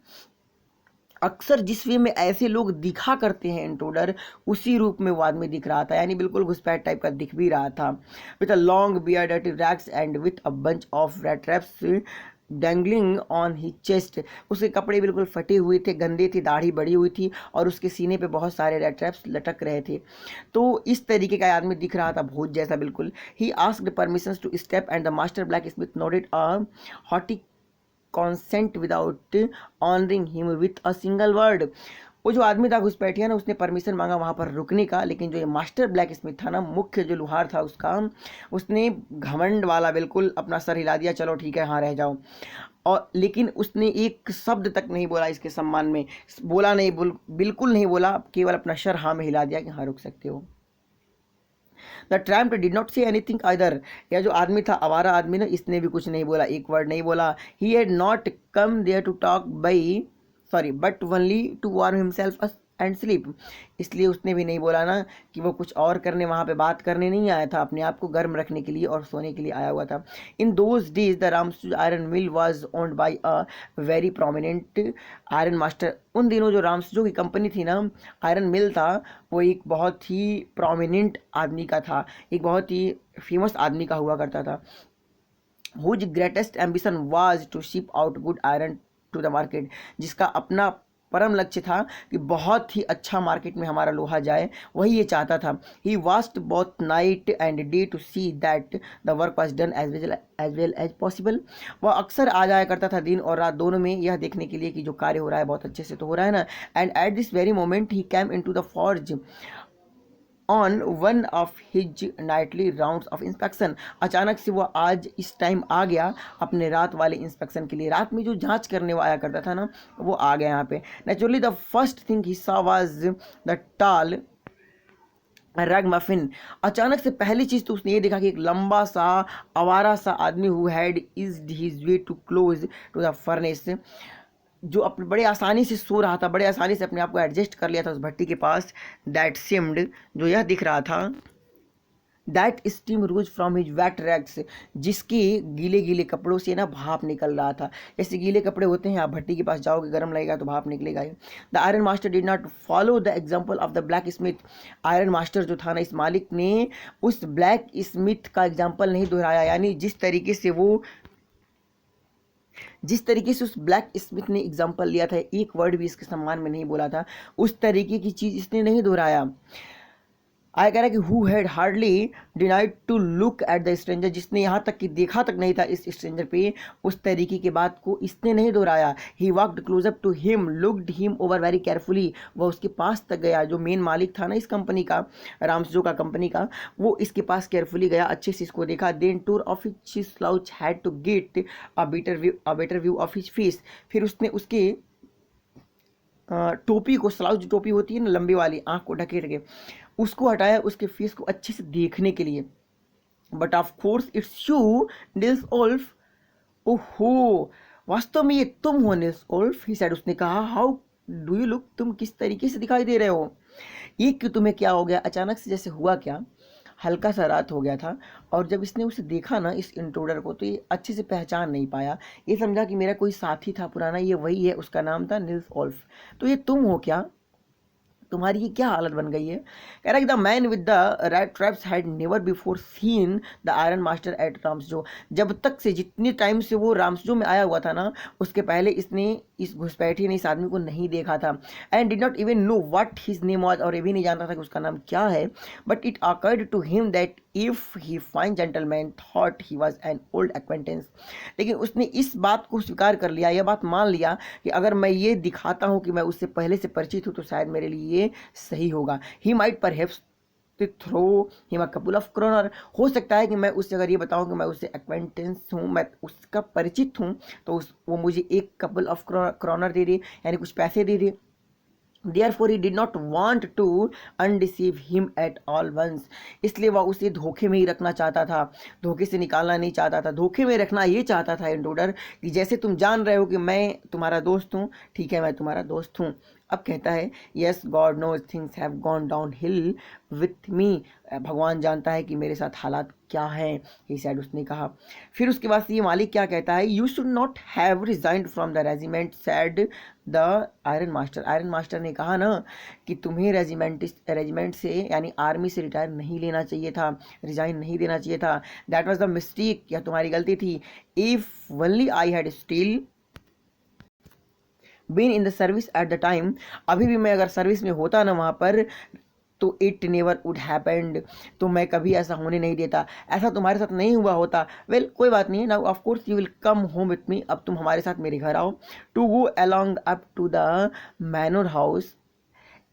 अक्सर जिस वे में ऐसे लोग दिखा करते हैं इंट्रूडर, उसी रूप में वो आदमी दिख रहा था, यानी बिल्कुल घुसपैठ टाइप का दिख भी रहा था। With a long beard at racks and with a bunch of red traps dangling on he chest, उसके कपड़े बिल्कुल फटे हुए थे, गंदे थे, दाढ़ी बढ़ी हुई थी, और उसके सीने पे बहुत सारे रेड ट्रैप्स लटक रहे थे। तो इस तरीके का आदमी दिख रहा था, भूत जैसा बिल्कुल। He asked permission to step and the master blacksmith nodded a haughty consent without honoring him with a single word। वो जो आदमी था घुसपैठिया ना, उसने परमिशन मांगा वहाँ पर रुकने का, लेकिन जो ये मास्टर ब्लैक स्मिथ था ना, मुख्य जो लुहार था उसका, उसने घमंड वाला बिल्कुल अपना सर हिला दिया, चलो ठीक है हाँ रह जाओ। और लेकिन उसने एक शब्द तक नहीं बोला इसके सम्मान में, बोला नहीं, बिल्कुल नहीं बोला, केवल अपना सर हाँ में हिला दिया कि हाँ रुक सकते हो। The tramp did not say anything either, यह जो आदमी था आवारा आदमी ना, इसने भी कुछ नहीं बोला, एक वर्ड नहीं बोला। He had not come there to talk by sorry but only to warm himself and sleep, इसलिए उसने भी नहीं बोला ना कि वो कुछ और करने वहाँ पे बात करने नहीं आया था, अपने आप को गर्म रखने के लिए और सोने के लिए आया हुआ था। In those days the Ramsjo iron mill was owned by a very prominent ironmaster, उन दिनों जो रामसूजो की कंपनी थी ना, आयरन मिल था, वो एक बहुत ही प्रोमिनेंट आदमी का था, एक बहुत ही फेमस आदमी का हुआ करता था। Whose greatest ambition was to ship out good iron to the market, जिसका अपना परम लक्ष्य था कि बहुत ही अच्छा मार्केट में हमारा लोहा जाए, वही ये चाहता था। He was both night and day to see that the work was done as well as possible, वह अक्सर आ जाया करता था दिन और रात दोनों में, यह देखने के लिए कि जो कार्य हो रहा है बहुत अच्छे से तो हो रहा है ना। And at this very moment he came into the forge on one of his nightly rounds of inspection, अचानक से वो आज इस टाइम आ गया अपने रात वाले इंस्पेक्शन के लिए, रात में जो जांच करने वो आया करता था ना, वो आ गया यहाँ पे। Naturally the first thing he saw was the टाल रग मफिन, अचानक से पहली चीज तो उसने ये देखा कि एक लंबा सा आवारा सा आदमी who had eased his way to close to the furnace, जो अपने बड़े आसानी से सो रहा था, बड़े आसानी से अपने आप को एडजस्ट कर लिया था उस भट्टी के पास। दैट सिम्ड, जो यह दिख रहा था, that steam rose from his wet rags, जिसके गीले गीले कपड़ों से ना भाप निकल रहा था, जैसे गीले कपड़े होते हैं, आप भट्टी के पास जाओगे गर्म लगेगा तो भाप निकलेगा ही। The iron master did not follow the example of the blacksmith, ironmaster जो था ना, इस मालिक ने उस ब्लैक स्मिथ का एग्जाम्पल नहीं दोहराया, यानी जिस तरीके से उस ब्लैक स्मिथ ने एग्जाम्पल लिया था, एक वर्ड भी इसके सम्मान में नहीं बोला था, उस तरीके की चीज इसने नहीं दोहराया। आया कह रहा है कि who had hardly denied to look at the stranger, जिसने यहाँ तक कि देखा तक नहीं था इस स्ट्रेंजर पे, उस तरीके की बात को इसने नहीं दोहराया। He walked closer to him, looked him over very carefully, वह उसके पास तक गया, जो मेन मालिक था ना इस कंपनी का, रामसजो का कंपनी का, वो इसके पास केयरफुली गया, अच्छे से इसको देखा। Then tore off his slouch hat to get a better view of his face, फिर उसने उसके टोपी को, स्लाउच टोपी होती है ना लंबी वाली, आंख को ढके ढके, उसको हटाया उसके फेस को अच्छे से देखने के लिए। But of course it's you Nils Olof, ओहो वास्तव में ये तुम हो निल्स ओल्फ, ही सेड, उसने कहा। हाउ डू यू लुक, तुम किस तरीके से दिखाई दे रहे हो, ये कि तुम्हें क्या हो गया, अचानक से जैसे हुआ क्या, हल्का सा रात हो गया था, और जब इसने उसे देखा ना इस इंट्रूडर को, तो ये अच्छे से पहचान नहीं पाया, ये समझा कि मेरा कोई साथी था पुराना, ये वही है, उसका नाम था निल्स ओल्फ। तो ये तुम हो क्या, तुम्हारी ये क्या हालत बन गई है। कह रहा है the man with the red traps had never before seen the iron master at Ramsjo, जब तक से जितने टाइम से वो रामसजो में आया हुआ था ना, उसके पहले इसने इस घुसपैठी ने इस आदमी को नहीं देखा था। And did not even know what his name was, और ये भी नहीं जानता था कि उसका नाम क्या है। But it occurred to him that if he fine gentleman thought he was an old acquaintance, लेकिन उसने इस बात को स्वीकार कर लिया, यह बात मान लिया कि अगर मैं ये दिखाता हूँ कि मैं उससे पहले से परिचित हूँ तो शायद मेरे लिए सही होगा। He might perhaps throw him a couple of kronor, हो सकता है कि मैं उससे अगर ये बताऊं कि मैं उससे एक्वेंटेंस हूँ, मैं उसका परिचित हूँ, तो वो मुझे एक कपल ऑफ क्रॉनर दे दे, यानी कुछ पैसे दे दे। Therefore he did not want to undeceive him at all once, इसलिए वह उसे धोखे में ही रखना चाहता था, धोखे से निकालना नहीं चाहता था, धोखे में रखना ये चाहता था इंट्रूडर, कि जैसे तुम जान रहे हो कि मैं तुम्हारा दोस्त हूँ, ठीक है मैं तुम्हारा दोस्त हूँ। अब कहता है yes God knows things have gone downhill with me, भगवान जानता है कि मेरे साथ हालात क्या हैं, ही सेड, उसने कहा। फिर उसके बाद ये मालिक क्या कहता है, you should not have resigned from the regiment said the iron master, ironmaster ने कहा ना कि तुम्हें रेजिमेंट से यानी आर्मी से रिटायर नहीं लेना चाहिए था, रिजाइन नहीं देना चाहिए था। दैट वाज द मिस्टेक, यह तुम्हारी गलती थी। If only I had still been in the service at the time, अभी भी मैं अगर सर्विस में होता ना वहाँ पर, तो इट नेवर वुड हैपेंड, तो मैं कभी ऐसा होने नहीं देता, ऐसा तुम्हारे साथ नहीं हुआ होता। वेल कोई बात नहीं, now of course you will come home with me, अब तुम हमारे साथ मेरे घर आओ, to go along up to the manor house,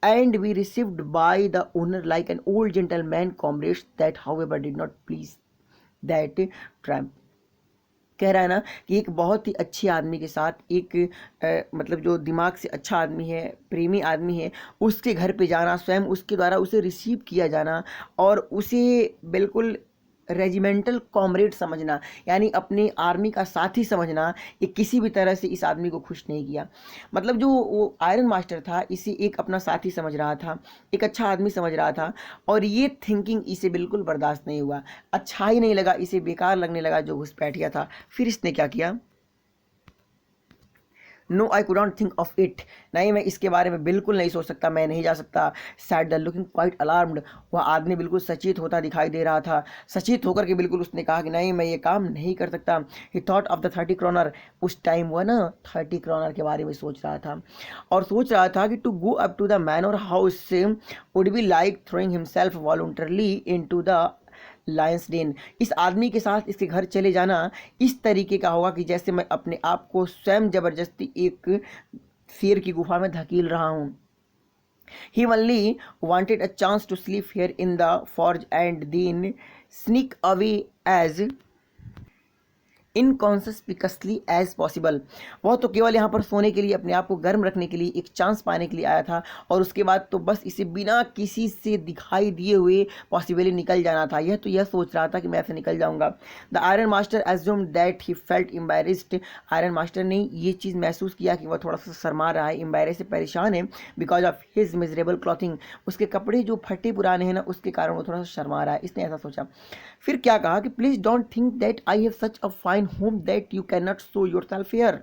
and we received by the owner like an old gentleman comrades that however did not please that tramp। कह रहा है ना कि एक बहुत ही अच्छे आदमी के साथ एक मतलब जो दिमाग से अच्छा आदमी है, प्रेमी आदमी है, उसके घर पे जाना, स्वयं उसके द्वारा उसे रिसीव किया जाना और उसे बिल्कुल रेजिमेंटल कॉमरेड समझना, यानी अपनी आर्मी का साथी समझना, ये किसी भी तरह से इस आदमी को खुश नहीं किया। मतलब जो वो आयरन मास्टर था इसे एक अपना साथी समझ रहा था, एक अच्छा आदमी समझ रहा था, और ये थिंकिंग इसे बिल्कुल बर्दाश्त नहीं हुआ, अच्छा ही नहीं लगा, इसे बेकार लगने लगा जो घुसपैठिया था। फिर इसने क्या किया, no I could not think of it, नहीं मैं इसके बारे में बिल्कुल नहीं सोच सकता, मैं नहीं जा सकता। Sad the looking quite alarmed, वह आदमी बिल्कुल सचेत होता दिखाई दे रहा था। सचेत होकर के बिल्कुल उसने कहा कि नहीं मैं ये काम नहीं कर सकता। ही थॉट ऑफ द 30 क्रॉनर, उस टाइम वह ना 30 क्रॉनर के बारे में सोच रहा था, और सोच रहा था कि to go up to the manor house would be like throwing himself voluntarily into the lion's den. इस आदमी के साथ इसके घर चले जाना इस तरीके का होगा कि जैसे मैं अपने आप को स्वयं जबरदस्ती एक शेर की गुफा में धकेल रहा हूँ। He only wanted a chance to sleep here in the forge and then sneak away as inconspicuously as possible. वह तो केवल यहाँ पर सोने के लिए, अपने आप को गर्म रखने के लिए, एक चांस पाने के लिए आया था, और उसके बाद तो बस इसे बिना किसी से दिखाई दिए हुए पॉसिबली निकल जाना था। यह तो यह सोच रहा था कि मैं ऐसे निकल जाऊंगा। The iron master assume that he felt embarrassed, iron master ने ये चीज़ महसूस किया कि वह थोड़ा सा शर्मा रहा है, एम्बेरेस से परेशान है, because of his miserable clothing, उसके कपड़े जो फटे पुराने हैं ना उसके कारण वो थोड़ा सा शर्मा रहा है, इसने ऐसा सोचा। फिर क्या कहा कि please don't think that I have such a fine home that you can not show yourself here,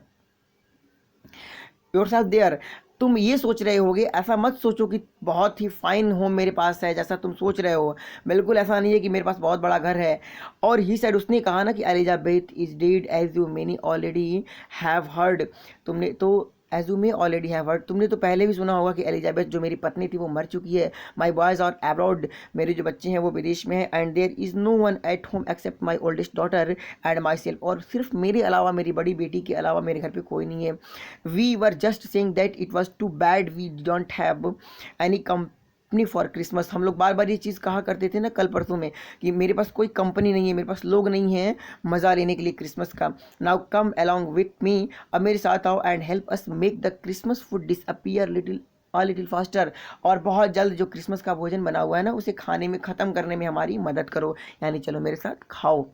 yourself there. तुम ये सोच रहे होगे, ऐसा मत सोचो कि बहुत ही फाइन होम मेरे पास है जैसा तुम सोच रहे हो, बिल्कुल ऐसा नहीं है कि मेरे पास बहुत बड़ा घर है। और ही साइड उसने कहा ना कि Elizabeth is dead as you may already have heard, तुमने तो as you may already have heard, तुमने तो पहले भी सुना होगा कि एलिजाबेथ जो मेरी पत्नी थी वो मर चुकी है। माई बॉयज आर अब्रॉड, मेरे जो बच्चे हैं वो विदेश में हैं। And there is no one at home except my oldest daughter and myself, और सिर्फ मेरे अलावा, मेरी बड़ी बेटी के अलावा मेरे घर पे कोई नहीं है। We were just saying that it was too bad we don't have any company for Christmas, हम लोग बार बार ये चीज़ कहा करते थे ना कल परसों में कि मेरे पास कोई कंपनी नहीं है, मेरे पास लोग नहीं हैं मज़ा लेने के लिए क्रिसमस का। Now come along with me, अब मेरे साथ आओ and help us make the Christmas food disappear little faster, और बहुत जल्द जो क्रिसमस का भोजन बना हुआ है ना उसे खाने में, ख़त्म करने में हमारी मदद करो, यानी चलो मेरे साथ खाओ।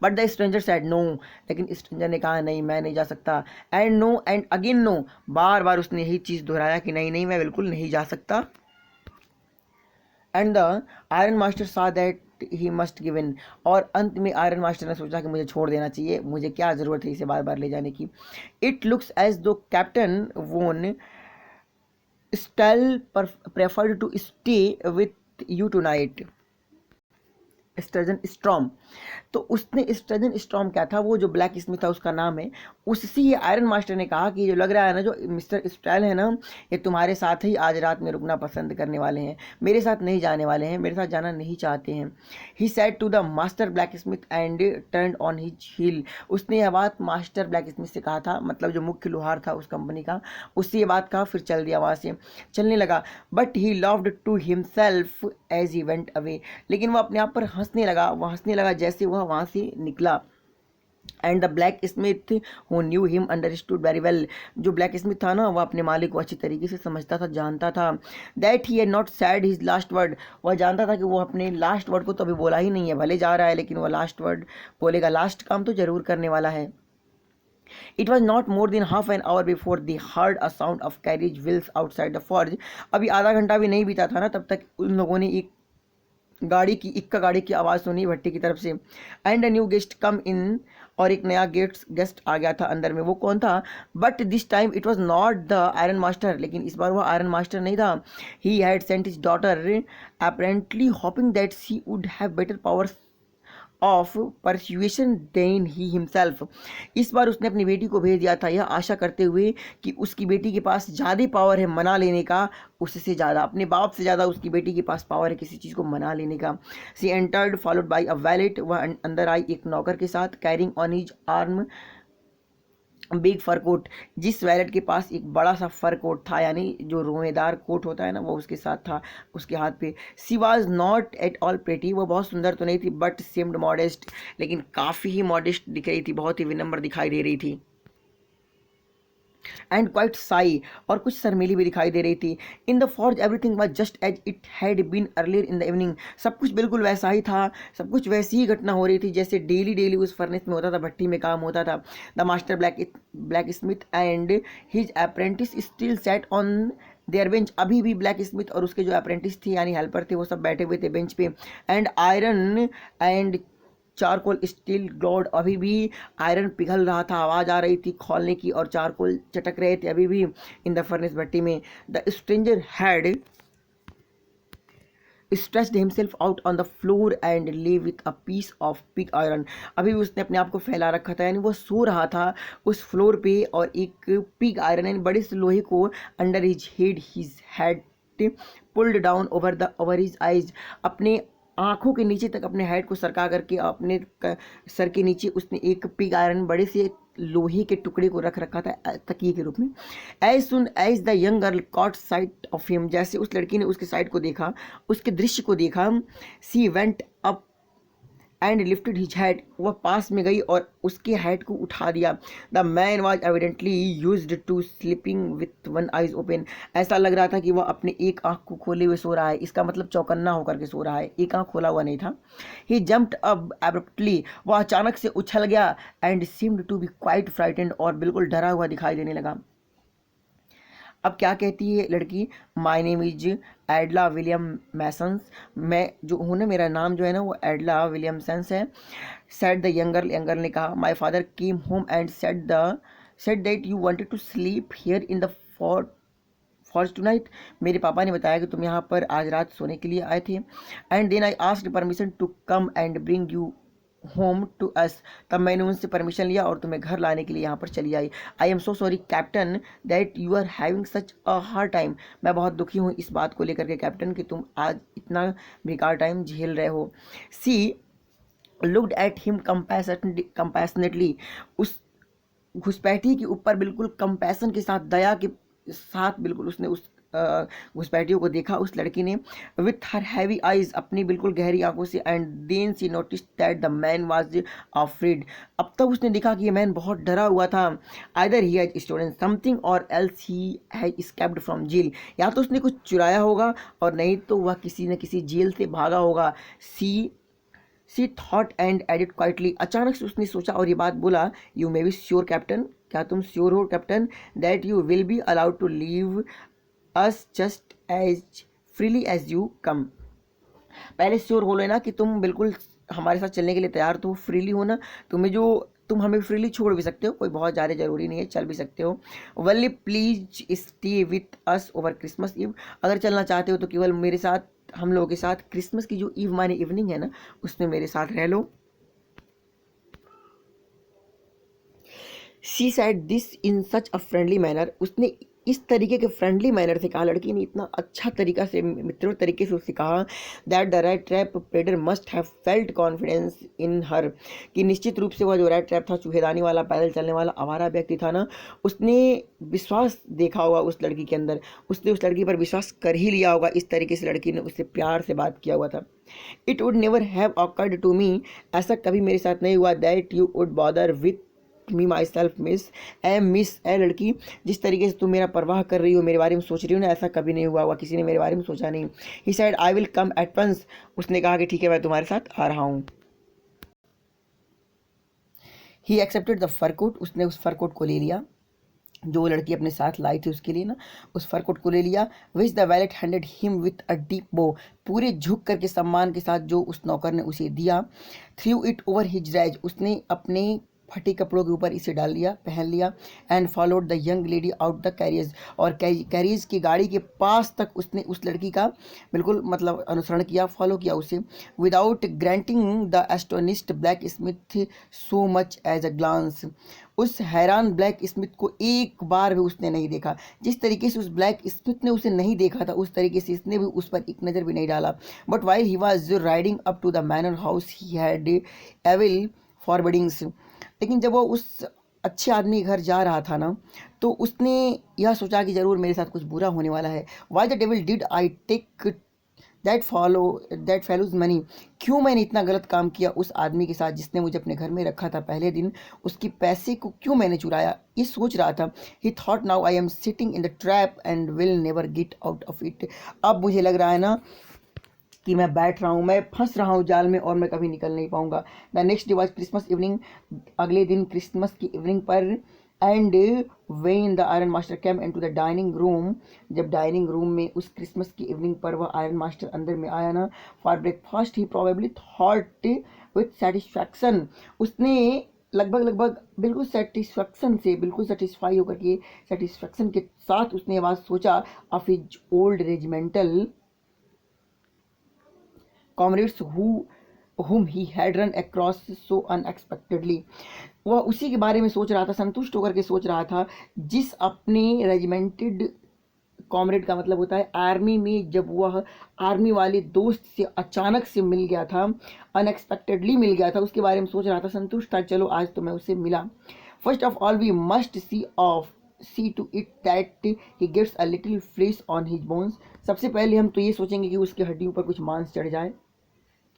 But the stranger said no, लेकिन स्ट्रेंजर ने कहा नहीं मैं नहीं जा सकता। And no and again no, बार बार उसने यही चीज़ दोहराया कि नहीं नहीं मैं बिल्कुल नहीं जा सकता। एंड द आयरन मास्टर सा that he must give in, और अंत में आयरन मास्टर ने सोचा कि मुझे छोड़ देना चाहिए, मुझे क्या ज़रूरत है इसे बार बार ले जाने की। It looks as though captain von Stahle preferred to stay with you tonight, स्टर्जन स्ट्रॉम। तो उसने स्टर्जन स्ट्रॉम क्या था, वो जो ब्लैक स्मिथ था उसका नाम है, उससे ये आयरन मास्टर ने कहा कि जो लग रहा है ना जो मिस्टर स्टाइल है ना ये तुम्हारे साथ ही आज रात में रुकना पसंद करने वाले हैं, मेरे साथ नहीं जाने वाले हैं, मेरे साथ जाना नहीं चाहते हैं। He said to the master blacksmith and turn on his heel, उसने यह बात मास्टर ब्लैक स्मिथ से कहा था, मतलब जो मुख्य लोहार था उस कंपनी का, उससे ये बात कहा, फिर चल दिया वहाँ से, चलने लगा। But he loved to himself as he went away, लेकिन वो अपने आप पर हंसने लगा, वो हंसने लगा जैसे वह वहाँ से निकला। And the black Smith who knew him understood very well, जो ब्लैक स्मिथ था ना वह अपने मालिक को अच्छी तरीके से समझता था, जानता था। That he had not sad his last word, वह जानता था कि वो अपने लास्ट वर्ड को तो अभी बोला ही नहीं है, भले जा रहा है लेकिन वह लास्ट वर्ड बोलेगा, लास्ट काम तो जरूर करने वाला है। It was not more than half an hour before they heard a sound of carriage wheels outside the forge, अभी आधा घंटा भी नहीं बीता था ना तब तक उन लोगों ने एक गाड़ी की, इक्का गाड़ी की आवाज़ सुनी भट्टी की तरफ से। एंड अ न्यू गेस्ट कम इन, और एक नया गेस्ट आ गया था अंदर में, वो कौन था? But this time it was not the iron master, लेकिन इस बार वो आयरन मास्टर नहीं था। He had sent his daughter apparently hoping that she would have better powers of persuasion than he himself, इस बार उसने अपनी बेटी को भेज दिया था यह आशा करते हुए कि उसकी बेटी के पास ज़्यादा पावर है मना लेने का, उससे ज़्यादा, अपने बाप से ज़्यादा उसकी बेटी के पास पावर है किसी चीज़ को मना लेने का। She entered followed by a valet, वह अंदर आई एक नौकर के साथ, carrying on his arm big fur coat, जिस वैलेट के पास एक बड़ा सा फर कोट था, यानी जो रोएदार कोट होता है ना, वो उसके साथ था, उसके हाथ पे। She was not at all pretty, वो बहुत सुंदर तो नहीं थी, बट सीम्ड मॉडेस्ट, लेकिन काफ़ी ही मॉडेस्ट दिख रही थी, बहुत ही विनम्र दिखाई दे रही थी। एंड क्वाइट साई, और कुछ शर्मीली भी दिखाई दे रही थी। In the forge everything was just as it had been earlier in the evening, सब कुछ बिल्कुल वैसा ही था, सब कुछ वैसी ही घटना हो रही थी जैसे डेली डेली उस फर्नेस में होता था, भट्टी में काम होता था। The master blacksmith and his apprentice still set on their bench, अभी भी ब्लैक स्मिथ और उसके जो अप्रेंटिस थे यानी हेल्पर थे, वो सब बैठे हुए थे बेंच पे। And iron and charcoal still glowed, अभी भी आयरन पिघल रहा था, आवाज आ रही थी खोलने की, और चारकोल चटक रहे थे अभी भी इन द फर्नेस भट्टी में। The stranger had stretched himself out on the floor and lay with a piece of pig iron, अभी भी उसने अपने आप को फैला रखा था, यानी वो सो रहा था उस फ्लोर पे, और एक पिग आयरन यानी बड़े से लोहे को under his head pulled down over his eyes, अपने आंखों के नीचे तक अपने हेड को सरका करके अपने सर के नीचे उसने एक पिग आयरन बड़े से लोहे के टुकड़े को रख रखा था तकिए के रूप में। As soon as the young girl caught sight of him, जैसे उस लड़की ने उसके साइड को देखा, उसके दृश्य को देखा, she went up and lifted his head, वह पास में गई और उसके हेड को उठा दिया। The man was evidently used to sleeping with one eyes open, ऐसा लग रहा था कि वह अपने एक आंख को खोले हुए सो रहा है, इसका मतलब चौकन्ना होकर के सो रहा है, एक आंख खोला हुआ नहीं था। ही जम्प्ड अप एब्रप्टली, वह अचानक से उछल गया, and seemed to be quite frightened, और बिल्कुल डरा हुआ दिखाई देने लगा। अब क्या कहती है लड़की, my name is एडला William masons, मैं जो हूँ ना, मेरा नाम जो है ना वो एडला विलियमसन्स है। सेड द यंगर ने कहा, my father came home and said that you wanted to sleep here in the forge tonight, मेरे पापा ने बताया कि तुम यहाँ पर आज रात सोने के लिए आए थे। And then I asked permission to come and bring you home to us, तब मैंने उनसे परमिशन लिया और तुम्हें घर लाने के लिए यहाँ पर चली आई। I am so sorry captain that you are having such a hard time, मैं बहुत दुखी हूँ इस बात को लेकर के कैप्टन कि तुम आज इतना बेकार टाइम झेल रहे हो। सी लुक्ड एट हिम कंपैशनेटली, उस घुसपैठी के ऊपर बिल्कुल कंपैशन के साथ, दया के साथ बिल्कुल उसने उस घुसपैठियों को देखा, उस लड़की ने, विथ हर हैवी आइज, अपनी बिल्कुल गहरी आंखों से। And then she noticed that the man was afraid, अब तक उसने देखा कि ये मैन बहुत डरा हुआ था। Either he has stolen something और else he has escaped from jail, या तो उसने कुछ चुराया होगा और नहीं तो वह किसी न किसी जेल से भागा होगा। She thought and added quietly, अचानक से उसने सोचा और ये बात बोला, you may be sure captain, क्या तुम श्योर हो captain, that you will be allowed to leave us just as freely as you come, पहले श्योर हो लेना कि तुम बिल्कुल हमारे साथ चलने के लिए तैयार तो फ्रीली हो ना, तुम्हें जो तुम हमें फ्रीली छोड़ भी सकते हो, कोई बहुत ज़्यादा ज़रूरी नहीं है, चल भी सकते हो। Well please stay with us over Christmas Eve, अगर चलना चाहते हो तो केवल मेरे साथ, हम लोगों के साथ क्रिसमस की जो ईव माने इवनिंग है ना, उसमें मेरे साथ रह लो। She said this in such a friendly manner, उसने इस तरीके के फ्रेंडली मैनर से कहा, लड़की ने इतना अच्छा तरीका से, मित्रों तरीके से उससे कहा, that the red trap peddler must have felt confidence in her, कि निश्चित रूप से वह जो रेड ट्रैप था, चूहेदानी वाला, पैदल चलने वाला आवारा व्यक्ति था ना, उसने विश्वास देखा होगा उस लड़की के अंदर, उसने उस लड़की पर विश्वास कर ही लिया होगा, इस तरीके से लड़की ने उससे प्यार से बात किया हुआ था। It would never have occurred to me, ऐसा कभी मेरे साथ नहीं हुआ, that you would bother with me myself miss ए लड़की, जिस तरीके से तुम मेरा परवाह कर रही हो, मेरे बारे में सोच रही हो ना, ऐसा कभी नहीं हुआ किसी ने मेरे बारे में सोचा नहीं। He said I will come at once, उसने कहा कि ठीक है मैं तुम्हारे साथ आ रहा हूँ। He accepted the fur coat, उसने उस फर कोट को ले लिया जो लड़की अपने साथ लाई थी उसके लिए ना, उस फर कोट को ले लिया। Which the wallet handed him with a deep बो, पूरे झुक करके सम्मान के साथ जो उस नौकर ने उसे दिया। Through it over his razz, उसने अपने फटे कपड़ों के ऊपर इसे डाल लिया, पहन लिया। And followed the young lady out the carriage, और कैरियज की गाड़ी के पास तक उसने उस लड़की का बिल्कुल मतलब अनुसरण किया, फॉलो किया उसे। Without granting the astonished blacksmith so much as a glance, उस हैरान ब्लैक स्मिथ को एक बार भी उसने नहीं देखा, जिस तरीके से उस ब्लैक स्मिथ ने उसे नहीं देखा था उस तरीके से इसने भी उस पर एक नज़र भी नहीं डाला। But while he was riding up to the manor house he had evil forebodings, लेकिन जब वो उस अच्छे आदमी के घर जा रहा था ना, तो उसने यह सोचा कि ज़रूर मेरे साथ कुछ बुरा होने वाला है। Why the devil did I take that fellow's money, क्यों मैंने इतना गलत काम किया उस आदमी के साथ जिसने मुझे अपने घर में रखा था पहले दिन, उसकी पैसे को क्यों मैंने चुराया, ये सोच रहा था। ही thought now I am sitting in the trap and will never get out of it, अब मुझे लग रहा है ना कि मैं बैठ रहा हूँ, मैं फंस रहा हूँ जाल में और मैं कभी निकल नहीं पाऊंगा। The next day was Christmas evening, अगले दिन क्रिसमस की इवनिंग पर, and when the iron master came into the dining room, जब डाइनिंग रूम में उस क्रिसमस की इवनिंग पर वह आयरन मास्टर अंदर में आया ना, for breakfast he probably thought with satisfaction, उसने लगभग लगभग बिल्कुल सेटिस्फैक्शन से, बिल्कुल सेटिस्फाई होकर के, सेटिस्फैक्शन के साथ उसने आवाज़ सोचा of his old regimental comrades whom he had run across so unexpectedly, वह उसी के बारे में सोच रहा था, संतुष्ट होकर के सोच रहा था जिस अपने रेजिमेंटेड कॉमरेड का मतलब होता है आर्मी में, जब वह आर्मी वाले दोस्त से अचानक से मिल गया था, अनएक्सपेक्टेडली मिल गया था, उसके बारे में सोच रहा था, संतुष्ट था, चलो आज तो मैं उससे मिला। First of all we must see to it that he gets a little flesh on his bones, सबसे पहले हम तो ये सोचेंगे कि उसकी हड्डियों पर कुछ मांस चढ़ जाए।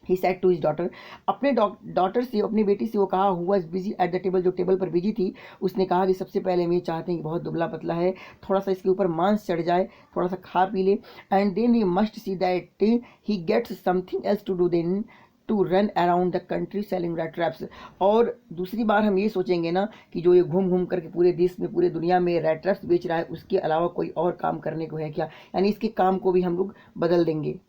He said to his daughter, अपने डॉटर से, अपनी बेटी से वो कहा, who was busy at the table, जो टेबल पर बिजी थी, उसने कहा कि सबसे पहले हम ये चाहते हैं कि बहुत दुबला पतला है, थोड़ा सा इसके ऊपर मांस चढ़ जाए, थोड़ा सा खा पी ले, and then we must see that he gets something else to do than to run around the country selling red traps, और दूसरी बार हम ये सोचेंगे ना कि जो ये घूम घूम करके पूरे देश में, पूरे दुनिया में रेड ट्रैप्स बेच रहा है, उसके अलावा कोई और काम करने को है क्या, यानी इसके काम को भी हम लोग बदल देंगे।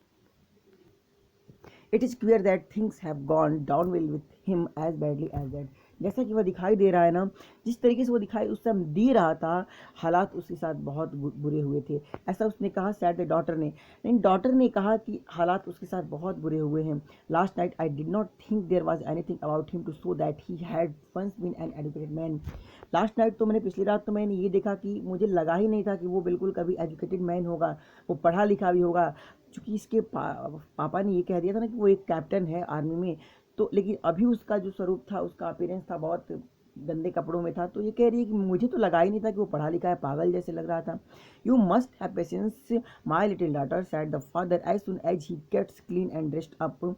It is clear that things have gone downhill with him as badly as that, जैसा कि वह दिखाई दे रहा है ना, जिस तरीके से वो दिखाई उस टाइम दे रहा था, हालात उसके साथ बहुत बुरे हुए थे, ऐसा उसने कहा। सैड द डॉटर ने, लेकिन डॉटर ने कहा कि हालात उसके साथ बहुत बुरे हुए हैं। Last night I did not think there was anything about him to show that he had once been an educated man, last night तो मैंने, पिछली रात तो मैंने ये देखा कि मुझे लगा ही नहीं था कि वो बिल्कुल कभी एजुकेटेड मैन होगा, वो पढ़ा लिखा भी होगा, क्योंकि इसके पापा ने ये कह दिया था ना कि वो एक कैप्टन है आर्मी में, तो लेकिन अभी उसका जो स्वरूप था, उसका अपीयरेंस था, बहुत गंदे कपड़ों में था, तो ये कह रही है कि मुझे तो लगा ही नहीं था कि वो पढ़ा लिखा है, पागल जैसे लग रहा था। You must have patience my little daughter, said the father, as soon as he gets clean and dressed up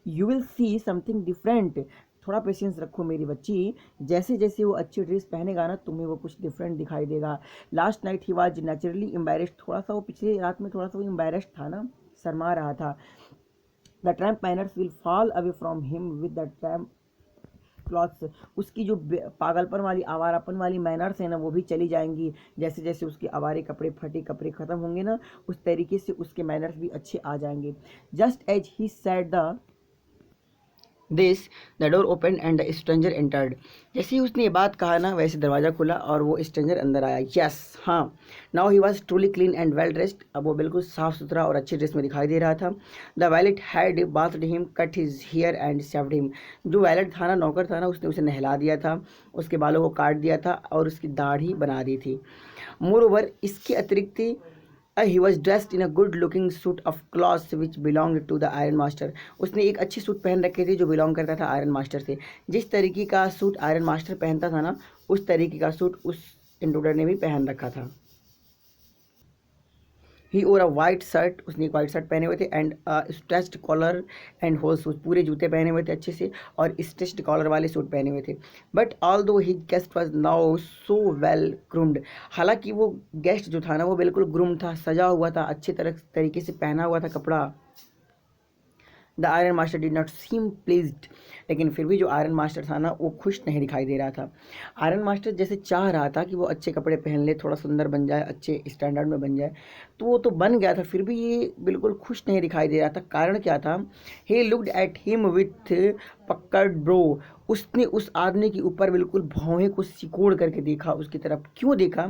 you will see something different, थोड़ा पेशेंस रखो मेरी बच्ची, जैसे जैसे वो अच्छी ड्रेस पहनेगा ना, तुम्हें वो कुछ डिफरेंट दिखाई देगा। Last night he was naturally embarrassed, थोड़ा सा वो पिछले रात में थोड़ा सा वो एम्बैरेस्ड था ना, शर्मा रहा था। The tramp manners will fall away from him with the tramp clothes, उसकी जो पागलपन वाली, आवारापन वाली मैनर्स है ना, वो भी चली जाएंगी, जैसे जैसे उसके आवारे कपड़े, फटे कपड़े ख़त्म होंगे ना, उस तरीके से उसके मैनर्स भी अच्छे आ जाएंगे। Just as he said the this the door open and the stranger entered, जैसे ही उसने ये बात कहा ना, वैसे दरवाज़ा खुला और वो स्ट्रेंजर अंदर आया। यस, हाँ, now he was truly clean and well dressed, अब वो बिल्कुल साफ सुथरा और अच्छे ड्रेस में दिखाई दे रहा था। The valet had bathed him, cut his hair and shaved him, जो वैलेट था ना, नौकर था ना, उसने उसे नहला दिया था, उसके बालों को काट दिया था और उसकी दाढ़ी बना दी थी। मोर ओवर, इसके अतिरिक्त he was dressed in a good looking suit of clothes which belonged to the iron master, उसने एक अच्छी सूट पहन रखे थे जो बिलोंग करता था आयरन मास्टर से, जिस तरीके का सूट आयरन मास्टर पहनता था ना, उस तरीके का सूट उस इंट्रूडर ने भी पहन रखा था। ही ओर अ वाइट शर्ट, उसने एक वाइट शर्ट पहने हुए थे, and stretched collar and whole shoes, पूरे जूते पहने हुए थे अच्छे से, और स्ट्रेच्ड कॉलर वाले सूट पहने हुए थे। बट ऑल दो his guest was now so well groomed, हालांकि वो गेस्ट जो था ना, वो बिल्कुल ग्रूम था, सजा हुआ था, अच्छे तरीके से पहना हुआ था कपड़ा। The iron master did not seem pleased, लेकिन फिर भी जो आयरन मास्टर था ना, वो खुश नहीं दिखाई दे रहा था। आयरन मास्टर जैसे चाह रहा था कि वो अच्छे कपड़े पहन ले, थोड़ा सुंदर बन जाए, अच्छे स्टैंडर्ड में बन जाए, तो वो तो बन गया था, फिर भी ये बिल्कुल खुश नहीं दिखाई दे रहा था। कारण क्या था? He looked at him with puckered brow, उसने उस आदमी के ऊपर बिल्कुल भौहें को सिकोड़ करके देखा, उसकी तरफ क्यों देखा?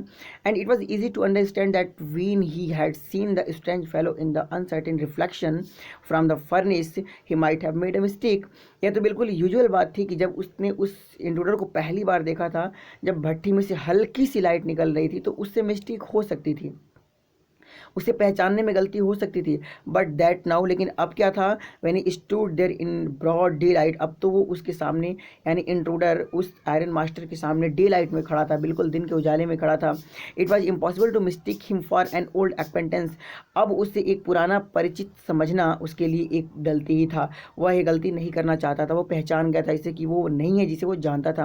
And it was easy to understand that when he had seen the strange fellow in the uncertain reflection from the furnace he might have made a mistake, यह तो बिल्कुल यूजुअल बात थी कि जब उसने उस इंट्रूडर को पहली बार देखा था, जब भट्टी में से हल्की सी लाइट निकल रही थी, तो उससे मिस्टेक हो सकती थी। उसे पहचानने में गलती हो सकती थी, बट दैट नाउ, लेकिन अब क्या था, when he stood there in broad daylight तो वो उसके सामने यानी इंट्रूडर उस आयरन मास्टर के सामने डे लाइट में खड़ा था, बिल्कुल दिन के उजाले में खड़ा था। It was impossible to mistake him for an old acquaintance, अब उसे एक पुराना परिचित समझना उसके लिए एक गलती ही था। वह ये गलती नहीं करना चाहता था, वो पहचान गया था इसे कि वो नहीं है जिसे वो जानता था।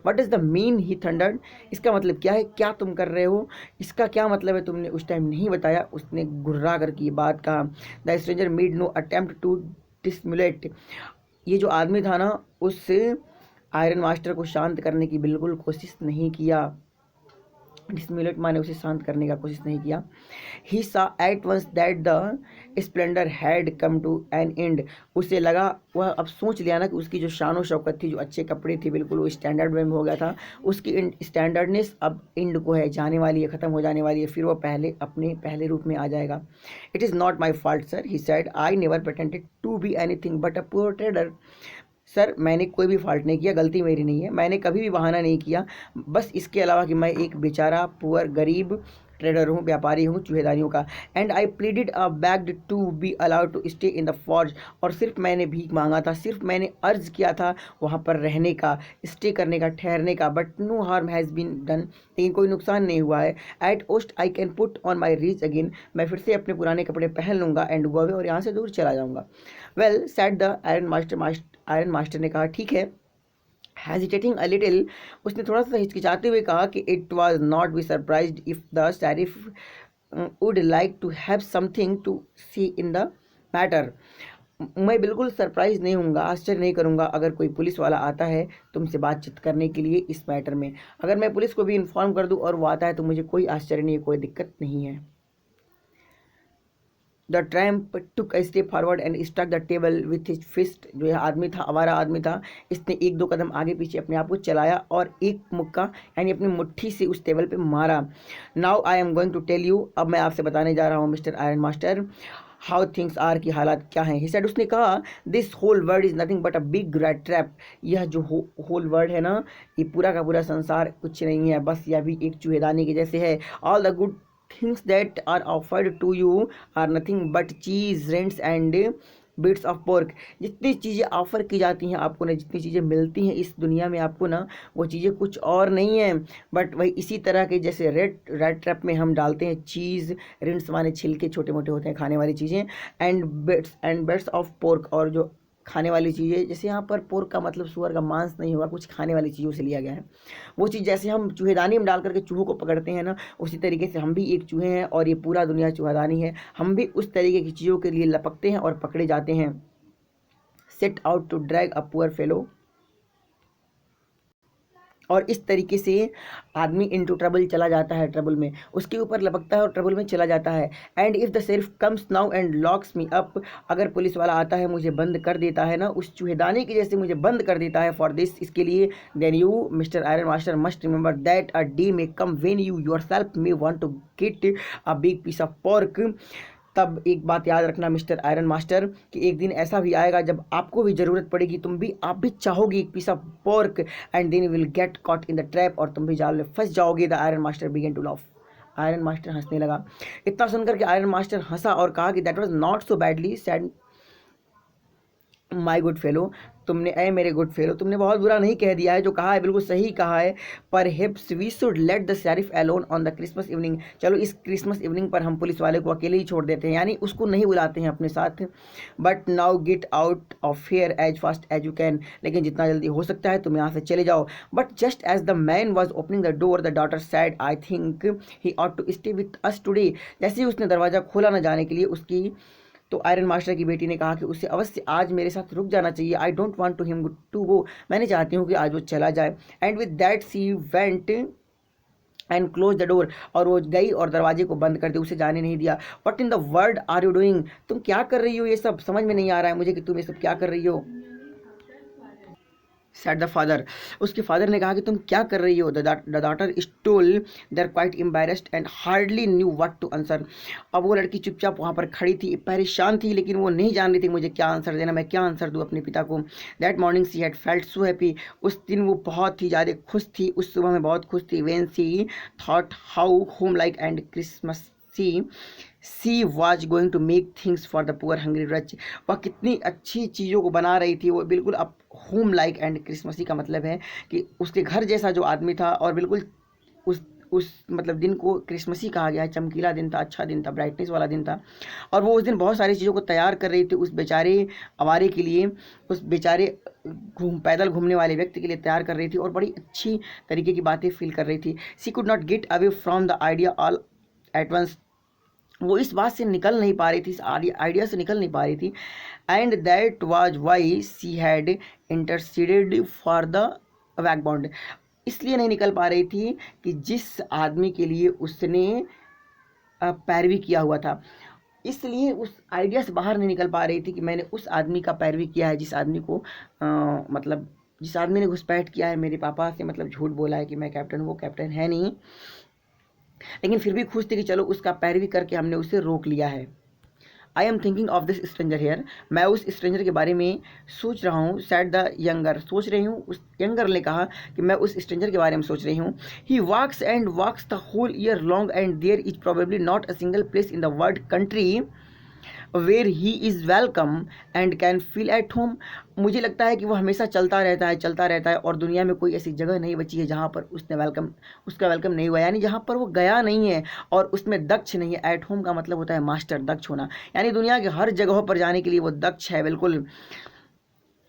What is the mean, he thundered, इसका मतलब क्या है, क्या तुम कर रहे हो, इसका क्या मतलब है, तुमने उस टाइम नहीं बताया, उसने गुर्रा कर की बात कहा। The stranger made no attempt to dissimulate, ये जो आदमी था ना, उस आयरन मास्टर को शांत करने की बिल्कुल कोशिश नहीं किया। डिसम्युलेट माने उसे शांत करने का कोशिश नहीं किया। He saw at once that the splendour had come to an end, उसे लगा, वह अब सोच लिया ना कि उसकी जो शान शौकत थी, जो अच्छे कपड़े थे, बिल्कुल वो स्टैंडर्ड में हो गया था, उसकी स्टैंडर्डनेस अब एंड को है, जाने वाली है, ख़त्म हो जाने वाली है, फिर वो अपने पहले रूप में आ जाएगा। It is not my fault sir, he said, I never pretended to be anything but a poor trader, sir मैंने कोई भी फॉल्ट नहीं किया, गलती मेरी नहीं है, मैंने कभी भी बहाना नहीं किया, बस इसके अलावा कि मैं एक बेचारा पुअर गरीब ट्रेडर हूँ, व्यापारी हूँ चूहेदानियों का। And I pleaded a begged to be allowed to stay in the forge, और सिर्फ मैंने भीख मांगा था, सिर्फ मैंने अर्ज किया था वहाँ पर रहने का, स्टे करने का, ठहरने का, but no harm has been done, लेकिन कोई नुकसान नहीं हुआ है। At worst I can put on my reach again, मैं फिर से अपने पुराने कपड़े पहन लूँगा, एंड गो अवे, और यहाँ से दूर चला जाऊँगा। Well said the iron master ने कहा, ठीक है। हेजिटेटिंग अ लिटिल, उसने थोड़ा सा हिचकिचाते हुए कहा कि it was not be surprised if the sheriff would like to have something to see in the matter, मैं बिल्कुल सरप्राइज नहीं हूँगा, आश्चर्य नहीं करूँगा अगर कोई पुलिस वाला आता है तुमसे बातचीत करने के लिए इस मैटर में, अगर मैं पुलिस को भी इन्फॉर्म कर दूँ और वो आता है तो मुझे कोई आश्चर्य नहीं है, कोई दिक्कत नहीं है। The tramp took a step forward and struck the table with his fist, जो यह आदमी था, आवारा आदमी था, इसने एक दो कदम आगे पीछे अपने आप को चलाया और एक मुक्का यानी अपनी मुट्ठी से उस टेबल पे मारा। Now I am going to tell you, अब मैं आपसे बताने जा रहा हूँ mister iron master, how things are, की हालात क्या हैं। ही सेड, उसने कहा, this whole world is nothing but a big red trap, यह जो होल वर्ल्ड है ना, ये पूरा का पूरा संसार कुछ नहीं है, बस यह भी एक चूहेदानी के जैसे है। All the good things that are offered to you are nothing but cheese, rents and bits of pork, जितनी चीज़ें ऑफ़र की जाती हैं आपको ना, जितनी चीज़ें मिलती हैं इस दुनिया में आपको ना, वो चीज़ें कुछ और नहीं हैं बट वही इसी तरह के, जैसे रेड ट्रैप में हम डालते हैं चीज़, रिंट्स माने छिलके छोटे मोटे होते हैं खाने वाली चीज़ें, एंड बिट्स ऑफ पोर्क, और जो खाने वाली चीज़ें, जैसे यहाँ पर पोर्क का मतलब सुअर का मांस नहीं होगा, कुछ खाने वाली चीज़ों से लिया गया है। वो चीज़ जैसे हम चूहेदानी में डाल करके चूहों को पकड़ते हैं ना, उसी तरीके से हम भी एक चूहे हैं और ये पूरा दुनिया चूहेदानी है, हम भी उस तरीके की चीज़ों के लिए लपकते हैं और पकड़े जाते हैं। Set out to drag a poor fellow, और इस तरीके से आदमी इनटू ट्रबल चला जाता है, ट्रबल में उसके ऊपर लपकता है और ट्रबल में चला जाता है। And if the sheriff comes now and locks me up, अगर पुलिस वाला आता है मुझे बंद कर देता है ना, उस चूहेदानी की जैसे मुझे बंद कर देता है, फॉर दिस, इसके लिए, then you mister iron master must remember that a day may come when you yourself may want to get a big piece of pork, तब एक बात याद रखना मिस्टर आयरन मास्टर कि एक दिन ऐसा भी आएगा जब आपको भी ज़रूरत पड़ेगी, आप भी चाहोगे एक piece of pork, and then will get caught in the trap, और तुम भी जाल में फंस जाओगे। The iron master began to laugh, iron master हंसने लगा। इतना सुनकर के आयरन मास्टर हंसा और कहा कि that was not so badly sad my good fellow, तुमने, ए मेरे गुड फेलो, तुमने बहुत बुरा नहीं कह दिया है, जो कहा है बिल्कुल सही कहा है। Perhaps we should let the sheriff alone on the Christmas evening, चलो इस क्रिसमस इवनिंग पर हम पुलिस वाले को अकेले ही छोड़ देते हैं, यानी उसको नहीं बुलाते हैं अपने साथ। But now get out of here as fast as you can, लेकिन जितना जल्दी हो सकता है तुम यहाँ से चले जाओ। But just as the man was opening the door the daughter said, I think he ought to stay with us today, जैसे ही उसने दरवाज़ा खोला न जाने के लिए उसकी, तो आयरन मास्टर की बेटी ने कहा कि उसे अवश्य आज मेरे साथ रुक जाना चाहिए। I don't want to him to go, मैंने चाहती हूँ कि आज वो चला जाए। And with that she went and close the door, और वो गई और दरवाजे को बंद कर दिया, उसे जाने नहीं दिया। What in the world are you doing, तुम क्या कर रही हो, ये सब समझ में नहीं आ रहा है मुझे कि तुम ये सब क्या कर रही हो। सेड द फादर, उसके फादर ने कहा कि तुम क्या कर रही हो। The daughter stole there quite embarrassed and hardly knew what to answer, अब वो लड़की चुपचाप वहाँ पर खड़ी थी, परेशान थी, लेकिन वो नहीं जान रही थी मुझे क्या आंसर देना, मैं क्या आंसर दूँ अपने पिता को। That morning she had felt so happy, उस दिन वो बहुत ही ज़्यादा खुश थी, उस सुबह में बहुत खुश थी। When she thought how home like and Christmas she was going to make things for the poor hungry wretch. वह कितनी अच्छी चीज़ों को बना रही थी, वो बिल्कुल अब होम लाइक एंड क्रिसमसी का मतलब है कि उसके घर जैसा जो आदमी था, और बिल्कुल उस मतलब दिन को क्रिसमसी कहा गया है। चमकीला दिन था, अच्छा दिन था, ब्राइटनेस वाला दिन था, और वो उस दिन बहुत सारी चीज़ों को तैयार कर रही थी उस बेचारे आवारे के लिए, उस बेचारे पैदल घूमने वाले व्यक्ति के लिए तैयार कर रही थी, और बड़ी अच्छी तरीके की बातें फील कर रही थी। She could not get away from the idea all at once. वो इस बात से निकल नहीं पा रही थी, इस आइडिया से निकल नहीं पा रही थी। And that was why she had interceded for the vagabond. इसलिए नहीं निकल पा रही थी कि जिस आदमी के लिए उसने पैरवी किया हुआ था, इसलिए उस आइडिया से बाहर नहीं निकल पा रही थी कि मैंने उस आदमी का पैरवी किया है जिस आदमी को मतलब जिस आदमी ने घुसपैठ किया है मेरे पापा से, मतलब झूठ बोला है कि मैं कैप्टन हूँ, वो कैप्टन है नहीं, लेकिन फिर भी खुश थे कि चलो उसका पैरवी करके हमने उसे रोक लिया है। I am thinking of this stranger here. मैं उस स्ट्रेंजर के बारे में सोच रहा हूँ। Said the younger. सोच रही हूँ, उस यंगर ने कहा कि मैं उस स्ट्रेंजर के बारे में सोच रही हूँ। He walks and walks the whole year long and there is probably not a single place in the world country where he is welcome and can feel at home. मुझे लगता है कि वो हमेशा चलता रहता है, और दुनिया में कोई ऐसी जगह नहीं बची है जहाँ पर उसका वेलकम नहीं हुआ, यानी जहाँ पर वो गया नहीं है और उसमें दक्ष नहीं है। एट होम का मतलब होता है मास्टर, दक्ष होना, यानी दुनिया के हर जगहों पर जाने के लिए वो दक्ष है बिल्कुल।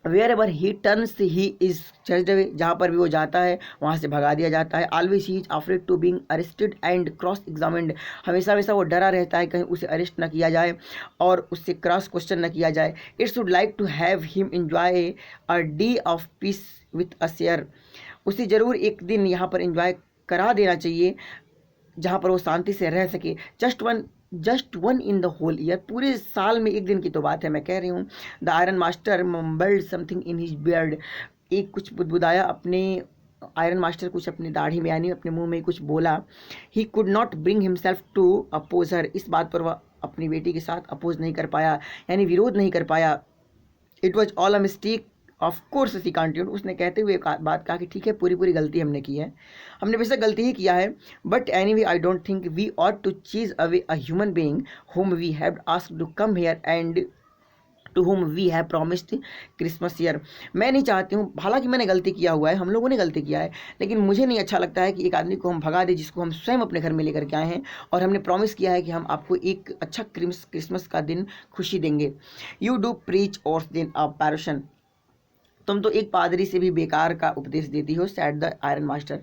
Wherever he turns he is judged away. जहाँ पर भी वो जाता है वहाँ से भगा दिया जाता है। Always he is afraid to being arrested and cross examined. हमेशा हमेशा वो डरा रहता है कहीं उसे अरेस्ट न किया जाए और उससे क्रॉस क्वेश्चन न किया जाए। It's would like to have him enjoy a day of peace with a share. उसे ज़रूर एक दिन यहाँ पर एंजॉय करा देना चाहिए जहाँ पर वो शांति से रह सके। Just one in the whole year. पूरे साल में एक दिन की तो बात है, मैं कह रही हूँ। The iron master mumbled something in his beard. एक कुछ बुदबुदाया अपने, आयरन मास्टर कुछ अपनी दाढ़ी में यानी अपने मुंह में कुछ बोला। He could not bring himself to oppose her. इस बात पर वह अपनी बेटी के साथ अपोज नहीं कर पाया, यानी विरोध नहीं कर पाया। It was all a mistake of course she continued. उसने कहते हुए बात कहा कि ठीक है, पूरी पूरी गलती हमने की है, हमने बेशक गलती ही किया है, but anyway I don't think we ought to chase away a human being whom we have asked to come here and to whom we have promised Christmas year. मैं नहीं चाहती हूँ, हालांकि मैंने गलती किया हुआ है, हम लोगों ने गलती किया है, लेकिन मुझे नहीं अच्छा लगता है कि एक आदमी को हम भगा दें जिसको हम स्वयं अपने घर में लेकर के आए हैं, और हमने प्रॉमिस किया है कि हम आपको एक अच्छा क्रिसमस का दिन खुशी देंगे। यू डू प्रीच और दिन अ पैरोशन। तुम तो एक पादरी से भी बेकार का उपदेश देती हो। Sad the iron master.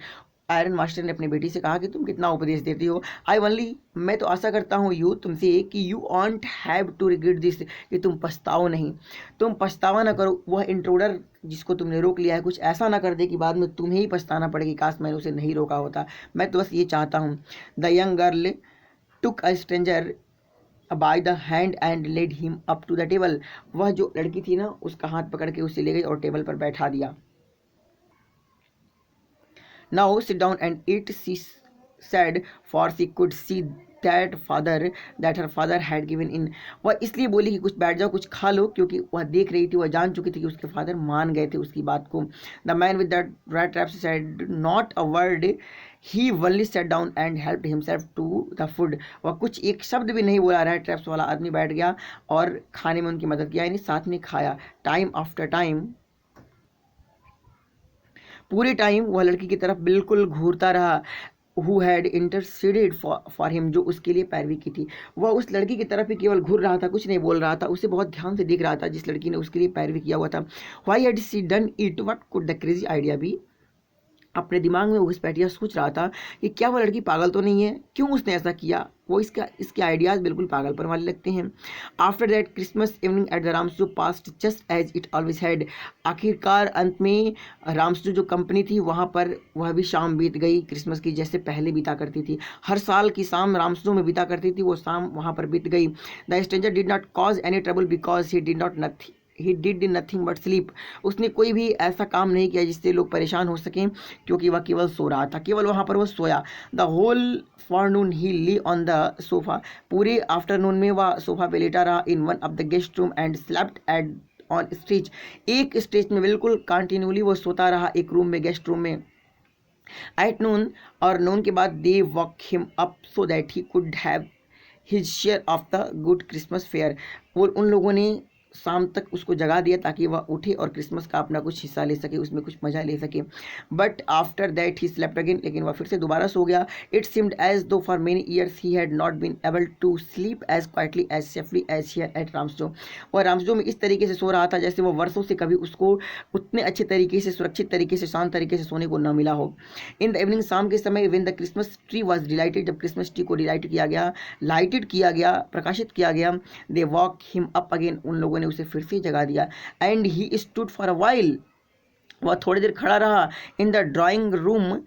Ironmaster ने अपनी बेटी से कहा कि तुम कितना उपदेश देती हो। आई ओनली, मैं तो आशा करता हूँ यू तुमसे कि you won't have to regret this, कि तुम पछताओ नहीं, तुम पछतावा ना करो। वह इंट्रूडर जिसको तुमने रोक लिया है कुछ ऐसा ना कर दे कि बाद में तुम्हें ही पछताना पड़े कि काश मैंने उसे नहीं रोका होता। मैं तो बस ये चाहता हूँ। The young girl took a stranger by the hand and led him up to the table. वह जो लड़की थी ना, उसका हाथ पकड़ के उसे ले गई और टेबल पर बैठा दिया। Now sit down and eat, she said, for she could see that her father had given in. वह इसलिए बोली कि कुछ बैठ जाओ, कुछ खा लो, क्योंकि वह देख रही थी, वह जान चुकी थी कि उसके फादर मान गए थे उसकी बात को। The man with the red traps said not a word, he only set down and helped himself to the food. वह कुछ एक शब्द भी नहीं बोला। रेड ट्रैप्स वाला आदमी बैठ गया और खाने में उनकी मदद किया, यानी साथ में खाया। टाइम आफ्टर टाइम, पूरे टाइम वह लड़की की तरफ बिल्कुल घूरता रहा। Who had interceded for him, जो उसके लिए पैरवी की थी। वह उस लड़की की तरफ ही केवल घूर रहा था, कुछ नहीं बोल रहा था, उसे बहुत ध्यान से देख रहा था जिस लड़की ने उसके लिए पैरवी किया हुआ था। Why had she done it, what could the crazy idea be. अपने दिमाग में घुसपैठिया सोच रहा था कि क्या वो लड़की पागल तो नहीं है, क्यों उसने ऐसा किया। वो इसके आइडियाज़ बिल्कुल पागलपन वाले लगते हैं। After that Christmas evening at the रामसू past just as it always had. आखिरकार अंत में रामसू जो कंपनी थी वहाँ पर वह भी शाम बीत गई क्रिसमस की, जैसे पहले बीता करती थी। हर साल की शाम रामसू में बीता करती थी, वो शाम वहाँ पर बीत गई। The stranger did not cause any trouble because he did nothing but sleep. उसने कोई भी ऐसा काम नहीं किया जिससे लोग परेशान हो सकें, क्योंकि वह केवल सो रहा था, केवल वहाँ पर वह सोया। The whole forenoon he lay on the sofa. पूरे आफ्टरनून में वह सोफा पे लेटा रहा। In one of the guest room and slept at one stage. एक स्टेज में बिल्कुल कंटिन्यूली वो सोता रहा, एक रूम में, गेस्ट रूम में। एट नून, और नून के बाद they woke him up so that he could have his share of the good Christmas fare. और उन लोगों ने शाम तक उसको जगा दिया ताकि वह उठे और क्रिसमस का अपना कुछ हिस्सा ले सके, उसमें कुछ मजा ले सके। But after that he slept again, लेकिन वह फिर से दोबारा सो गया। It seemed as though for many years he had not been able to sleep as quietly as safely as here at Ramsjo. और रामसो में इस तरीके से सो रहा था जैसे वो वर्षों से कभी उसको उतने अच्छे तरीके से, सुरक्षित तरीके से, शांत तरीके से सोने को न मिला हो। इन द इवनिंग, शाम के समय, when the Christmas tree was delighted, जब क्रिसमस ट्री को डिलाइट किया गया, लाइटेड किया गया, प्रकाशित किया गया, they woke him up again, उन लोगों ने उसे फिर से जगा दिया। And he stood for a while, वह थोड़ी देर खड़ा रहा। In the drawing room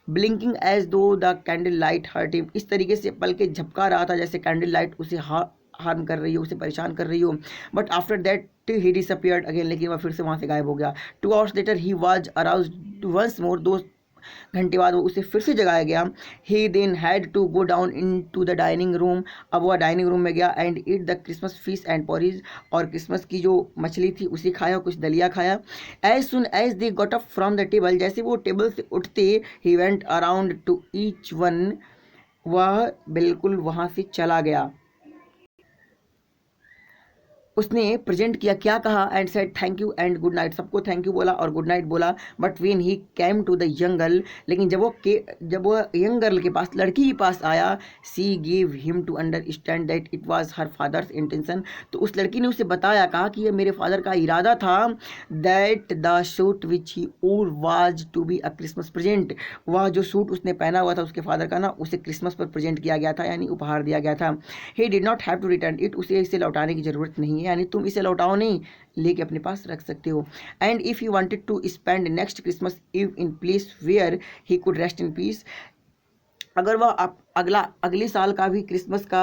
blinking as though the candle light hurt him, इस तरीके से पल के झपका रहा था जैसे कैंडल लाइट उसे हार्म कर रही हो, उसे परेशान कर रही हो। But after that he disappeared again, लेकिन वह फिर से वहाँ से गायब हो गया। 2 hours later he was aroused once more, 2 घंटे बाद वो उसे फिर से जगाया गया। He then had to go down into the dining room, अब वह डाइनिंग रूम में गया। And eat the Christmas fish and porridge, और क्रिसमस की जो मछली थी उसे खाया, कुछ दलिया खाया। As soon as they got up from the table, जैसे वो टेबल से उठते, he went around two each one, वह बिल्कुल वहाँ से चला गया। उसने प्रेजेंट किया, क्या कहा, and said thank you and good night, सबको थैंक यू बोला और गुड नाइट बोला। But when he came to the young girl, लेकिन जब वो यंग गर्ल के पास, लड़की के पास आया, she give him to understand that it was her father's intention, तो उस लड़की ने उसे बताया, कहा कि यह मेरे फादर का इरादा था। That the suit which he wore was to be a Christmas present, वह जो सूट उसने पहना हुआ था उसके फादर का ना, उसे क्रिसमस पर प्रेजेंट किया गया था, यानी उपहार दिया गया था। He did not have to return it, उसे इसे लौटाने की जरूरत नहीं है, यानी तुम इसे लौटाओ नहीं, लेके अपने पास रख सकते हो। And if you wanted to spend next Christmas eve in place where he could rest in peace, अगर वह अगले साल का भी क्रिसमस का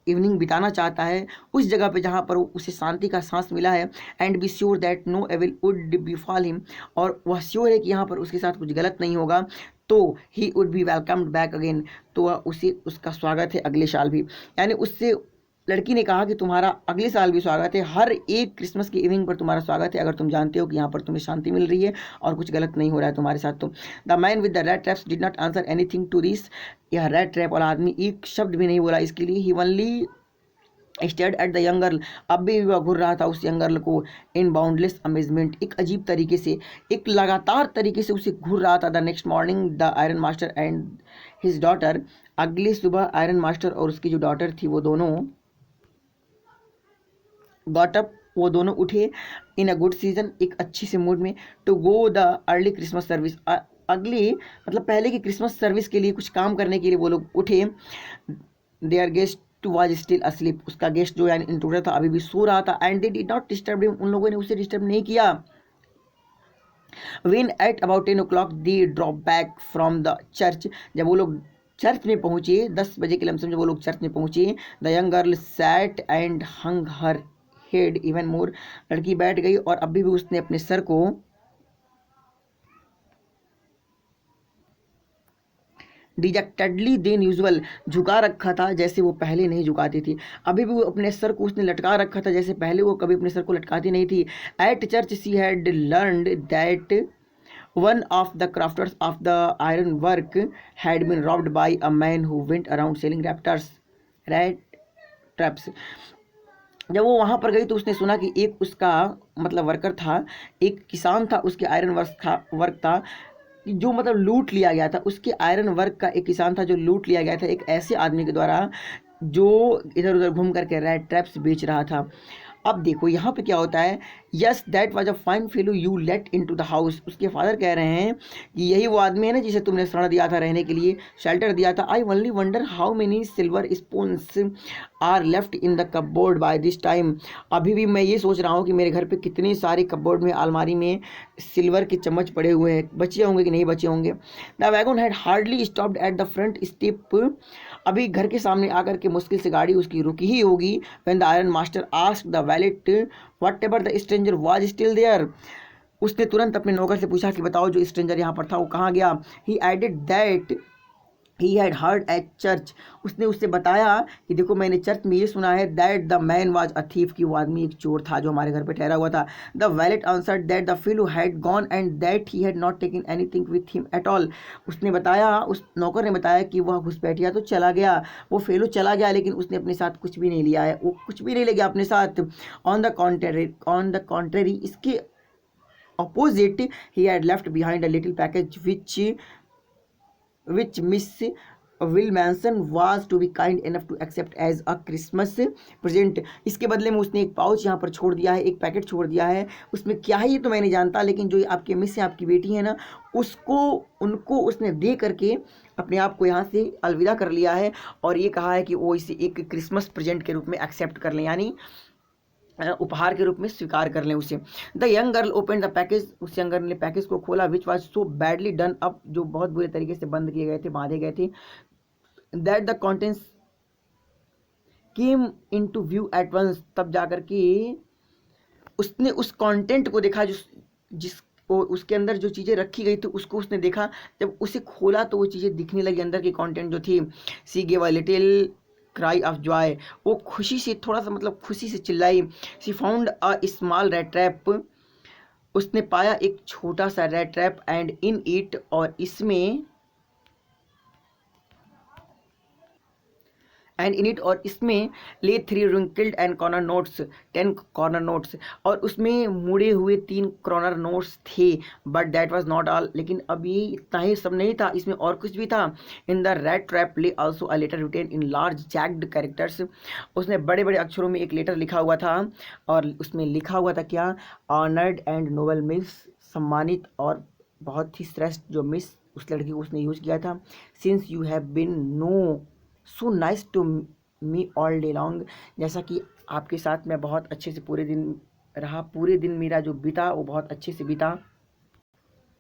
इवनिंग बिताना चाहता है उस जगह पे जहाँ पर उसे शांति का सांस मिला है, and be sure that no evil would befall him, और वह श्योर है कि यहाँ पर उसके साथ कुछ गलत नहीं होगा, तो he would be welcomed back again, तो वह उसे उसका स्वागत है अगले साल भी। यानी उससे लड़की ने कहा कि तुम्हारा अगले साल भी स्वागत है, हर एक क्रिसमस की इवनिंग पर तुम्हारा स्वागत है, अगर तुम जानते हो कि यहाँ पर तुम्हें शांति मिल रही है और कुछ गलत नहीं हो रहा है तुम्हारे साथ। तो the man with the red traps did not answer anything to this, यह रेड ट्रैप वाला आदमी एक शब्द भी नहीं बोला इसके लिए। He only stared at the young girl, अब भी वह घूर रहा था उस यंग गर्ल को इन बाउंडलेस अमेजमेंट, एक अजीब तरीके से, एक लगातार तरीके से उसे घूर रहा था। The next morning the iron master and his daughter, अगली सुबह आयरन मास्टर और उसकी जो डॉटर थी वो दोनों गॉट अप, वो दोनों उठे इन अ गुड सीजन, एक अच्छी से मूड में, to go the early Christmas service, अगली मतलब पहले की क्रिसमस सर्विस के लिए, कुछ काम करने के लिए वो लोग उठे। There guest was still asleep, उसका गेस्ट जो यानी इंट्रूडर था अभी भी सो रहा था। And they did not disturb him, उन लोगों ने उसे डिस्टर्ब नहीं किया। When at about 10 o'clock they drop back from the church, जब वो लोग चर्च में पहुंचे, 10 बजे के लमसम जब वो लोग चर्च में पहुंचे, the young girl sat and hung her head even more, लड़की बैठ गई और अभी भी उसने अपने सर को डिजेक्टेडली देन यूजुअल, झुका रखा था जैसे वो पहले नहीं झुकाती थी, अभी भी वो अपने सर को उसने लटका रखा था जैसे पहले वो कभी अपने सर को लटकाती नहीं थी। At church she had learned that one of the crafters of the iron work had been robbed by a man who went around selling raptors red traps, जब वो वहाँ पर गई तो उसने सुना कि एक उसका मतलब वर्कर था, एक किसान था, उसके आयरन वर्क था जो मतलब लूट लिया गया था, उसके आयरन वर्क का एक किसान था जो लूट लिया गया था एक ऐसे आदमी के द्वारा जो इधर उधर घूम करके रेड ट्रैप्स बेच रहा था। अब देखो यहाँ पे क्या होता है, yes that was a fine fellow you let into the house, उसके फादर कह रहे हैं कि यही वो आदमी है ना जिसे तुमने शरण दिया था, रहने के लिए शेल्टर दिया था। I only wonder how many silver spoons are left in the cupboard by this time, अभी भी मैं ये सोच रहा हूँ कि मेरे घर पे कितने सारे कपबोर्ड में, अलमारी में सिल्वर के चम्मच पड़े हुए हैं, बचे होंगे कि नहीं बचे होंगे। The wagon had hardly stopped at the front step, अभी घर के सामने आकर के मुश्किल से गाड़ी उसकी रुकी ही होगी। When the iron master asked the valet what ever the stranger was still there, उसने तुरंत अपने नौकर से पूछा कि बताओ जो स्ट्रेंजर यहाँ पर था वो कहाँ गया। He added that he had heard at church, उसने उससे बताया कि देखो मैंने चर्च में ये सुना है that the man was a thief, कि वो आदमी एक चोर था जो हमारे घर पे ठहरा हुआ था। The wallet answered that the fellow had gone and that he had not taken anything with him at all, उसने बताया, उस नौकर ने बताया कि वह घुसपैठिया तो चला गया, वो फेलो चला गया, लेकिन उसने अपने साथ कुछ भी नहीं लिया है, वो कुछ भी नहीं ले गया अपने साथ। ऑन द कॉन्ट्रेरी इसके opposite, he had left behind a little package which Miss Wilmanson was to be kind enough to accept as a Christmas present। इसके बदले में उसने एक पाउच यहाँ पर छोड़ दिया है, एक पैकेट छोड़ दिया है, उसमें क्या है ये तो मैं नहीं जानता, लेकिन जो आपके मिस है, आपकी बेटी है ना, उसको उनको उसने दे करके अपने आप को यहाँ से अलविदा कर लिया है, और ये कहा है कि वो इसे एक क्रिसमस प्रेजेंट के रूप में एक्सेप्ट कर लें, यानी उपहार के रूप में स्वीकार कर लें उसे। The young girl open the package, उस यंग गर्ल ने पैकेज को खोला, which was so badly done up, जो बहुत बुरे तरीके से बंद किए गए थे, बांधे गए थे, that the contents came into view at once, तब जाकर के उसने उस कंटेंट को देखा जिस उसके अंदर जो चीज़ें रखी गई थी उसको उसने देखा, जब उसे खोला तो वो चीज़ें दिखने लगी, अंदर की कंटेंट जो थी। She gave a little cry of joy, वो खुशी से थोड़ा सा मतलब खुशी से चिल्लाई। She found a small rattrap, उसने पाया एक छोटा सा rattrap, and in it, और इसमें और इसमें lay 3 wrinkled and kronor notes, 10 kronor notes, और उसमें मुड़े हुए 3 कॉर्नर नोट्स थे। But that was not all, लेकिन अब ये इतना ही सब नहीं था, इसमें और कुछ भी था। In the red trap lay also a letter written in large jagged characters, उसने बड़े बड़े अक्षरों में एक लेटर लिखा हुआ था, और उसमें लिखा हुआ था क्या, ऑनर्ड एंड नोबल मिस, सम्मानित और बहुत ही श्रेष्ठ जो मिस उस लड़की को उसने यूज किया था। Since you have been no so nice to me all day long, जैसा कि आपके साथ मैं बहुत अच्छे से पूरे दिन रहा, पूरे दिन मेरा जो बीता वो बहुत अच्छे से बीता,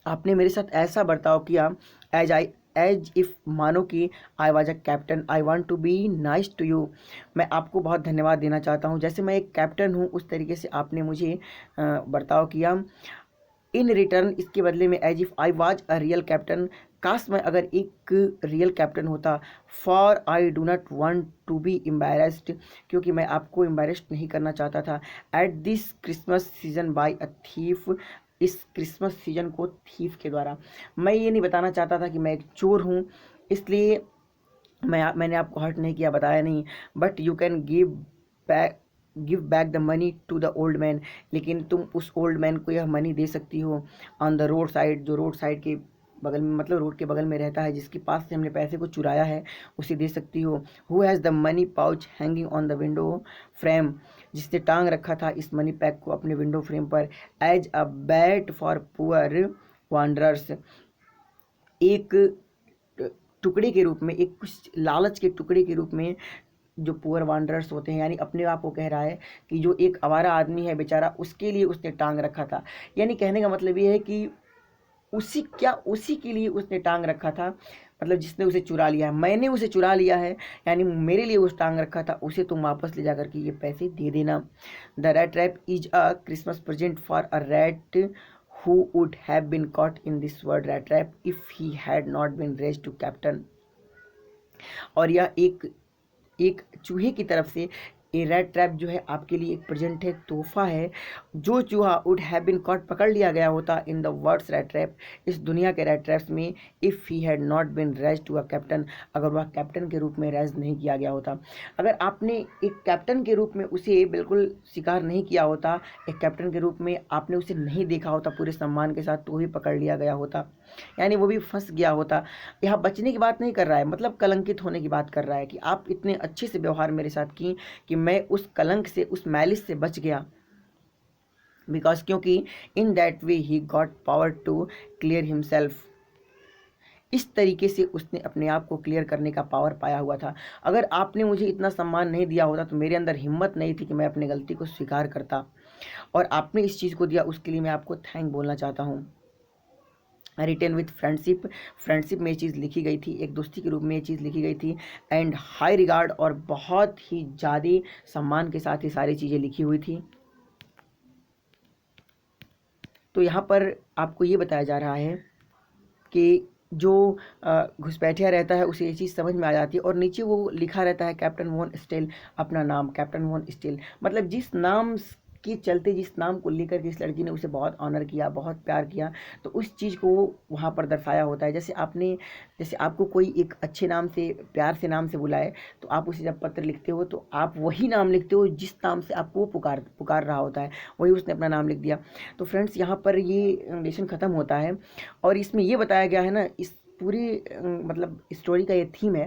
आपने मेरे साथ ऐसा बर्ताव किया एज इफ़ मानो कि I was a captain, I want to be nice to you, मैं आपको बहुत धन्यवाद देना चाहता हूँ, जैसे मैं एक कैप्टन हूँ उस तरीके से आपने मुझे बर्ताव किया। इन रिटर्न, इसके बदले में as if I was a real captain, काश मैं अगर एक रियल कैप्टन होता। For I do not want to be embarrassed, क्योंकि मैं आपको एम्बैरेस्ड नहीं करना चाहता था। At this Christmas season by a thief, इस क्रिसमस सीजन को थीफ के द्वारा, मैं ये नहीं बताना चाहता था कि मैं एक चोर हूँ, इसलिए मैंने आपको हर्ट नहीं किया, बताया नहीं। But you can give back the money to the old man, लेकिन तुम उस ओल्ड मैन को यह मनी दे सकती हो। ऑन द रोड साइड, जो रोड साइड के बगल में, मतलब रोड के बगल में रहता है, जिसके पास से हमने पैसे को चुराया है, उसे दे सकती हो। Who has the money pouch hanging on the window frame, जिसने टांग रखा था इस मनी पैक को अपने विंडो फ्रेम पर। As a bait for poor wanderers, एक टुकड़े के रूप में, एक कुछ लालच के टुकड़े के रूप में, जो पुअर वांडरर्स होते हैं, यानी अपने आप को कह रहा है कि जो एक आवारा आदमी है बेचारा, उसके लिए उसने टांग रखा था। यानी कहने का मतलब ये है कि उसी के लिए उसने टांग रखा था, मतलब जिसने उसे चुरा लिया है, मैंने उसे चुरा लिया है, यानी मेरे लिए उस टांग रखा था, उसे तुम वापस ले जा करके ये पैसे दे देना। The rat trap is a Christmas present for a rat who would have been caught in this word rat trap if he had not been raised to captain, और यह एक चूहे की तरफ से ये रेड ट्रैप जो है आपके लिए एक प्रेजेंट है, तोहफा है। जो चूहा वुड हैव बीन कॉट, पकड़ लिया गया होता in the world's red trap, इस दुनिया के रेड ट्रैप्स में, if he had not been raised to a captain, अगर वह कैप्टन के रूप में रेज नहीं किया गया होता, अगर आपने एक कैप्टन के रूप में उसे बिल्कुल स्वीकार नहीं किया होता, एक कैप्टन के रूप में आपने उसे नहीं देखा होता पूरे सम्मान के साथ, तो भी पकड़ लिया गया होता, यानी वो भी फंस गया होता। यहाँ बचने की बात नहीं कर रहा है, मतलब कलंकित होने की बात कर रहा है कि आप इतने अच्छे से व्यवहार मेरे साथ की कि मैं उस कलंक से, उस मैलिस से बच गया। बिकॉज, क्योंकि in that way he got power to clear himself, इस तरीके से उसने अपने आप को क्लियर करने का पावर पाया हुआ था। अगर आपने मुझे इतना सम्मान नहीं दिया होता तो मेरे अंदर हिम्मत नहीं थी कि मैं अपनी गलती को स्वीकार करता, और आपने इस चीज़ को दिया, उसके लिए मैं आपको थैंक बोलना चाहता हूँ। रिटेन विथ फ्रेंडशिप, फ्रेंडशिप में ये चीज़ लिखी गई थी, एक दोस्ती के रूप में ये चीज़ लिखी गई थी। एंड हाई रिगार्ड, और बहुत ही ज़्यादा सम्मान के साथ ये सारी चीज़ें लिखी हुई थी। तो यहाँ पर आपको ये बताया जा रहा है कि जो घुसपैठिया रहता है उसे ये चीज़ समझ में आ जाती है, और नीचे वो लिखा रहता है कैप्टन वॉन स्टील, अपना नाम कैप्टन वॉन स्टील, मतलब जिस नाम के चलते, जिस नाम को लेकर के इस लड़की ने उसे बहुत ऑनर किया, बहुत प्यार किया, तो उस चीज़ को वहाँ पर दर्शाया होता है। जैसे आपको कोई एक अच्छे नाम से, प्यार से नाम से बुलाए, तो आप उसे जब पत्र लिखते हो तो आप वही नाम लिखते हो जिस नाम से आपको वो पुकार पुकार रहा होता है, वही उसने अपना नाम लिख दिया। तो फ्रेंड्स, यहाँ पर ये रिलेशन ख़त्म होता है, और इसमें ये बताया गया है ना, इस पूरी मतलब स्टोरी का ये थीम है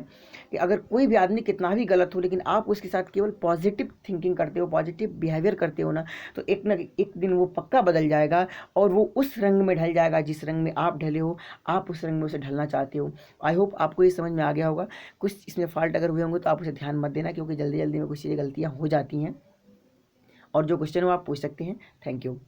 कि अगर कोई भी आदमी कितना भी गलत हो, लेकिन आप उसके साथ केवल पॉजिटिव थिंकिंग करते हो, पॉजिटिव बिहेवियर करते हो ना, तो एक ना एक दिन वो पक्का बदल जाएगा, और वो उस रंग में ढल जाएगा जिस रंग में आप ढले हो, आप उस रंग में उसे ढलना चाहते हो। आई होप आपको ये समझ में आ गया होगा। कुछ इसमें फॉल्ट अगर हुए होंगे तो आप उसे ध्यान मत देना, क्योंकि जल्दी जल्दी में कुछ चीज़ें गलतियाँ हो जाती हैं, और जो क्वेश्चन हो आप पूछ सकते हैं। Thank you.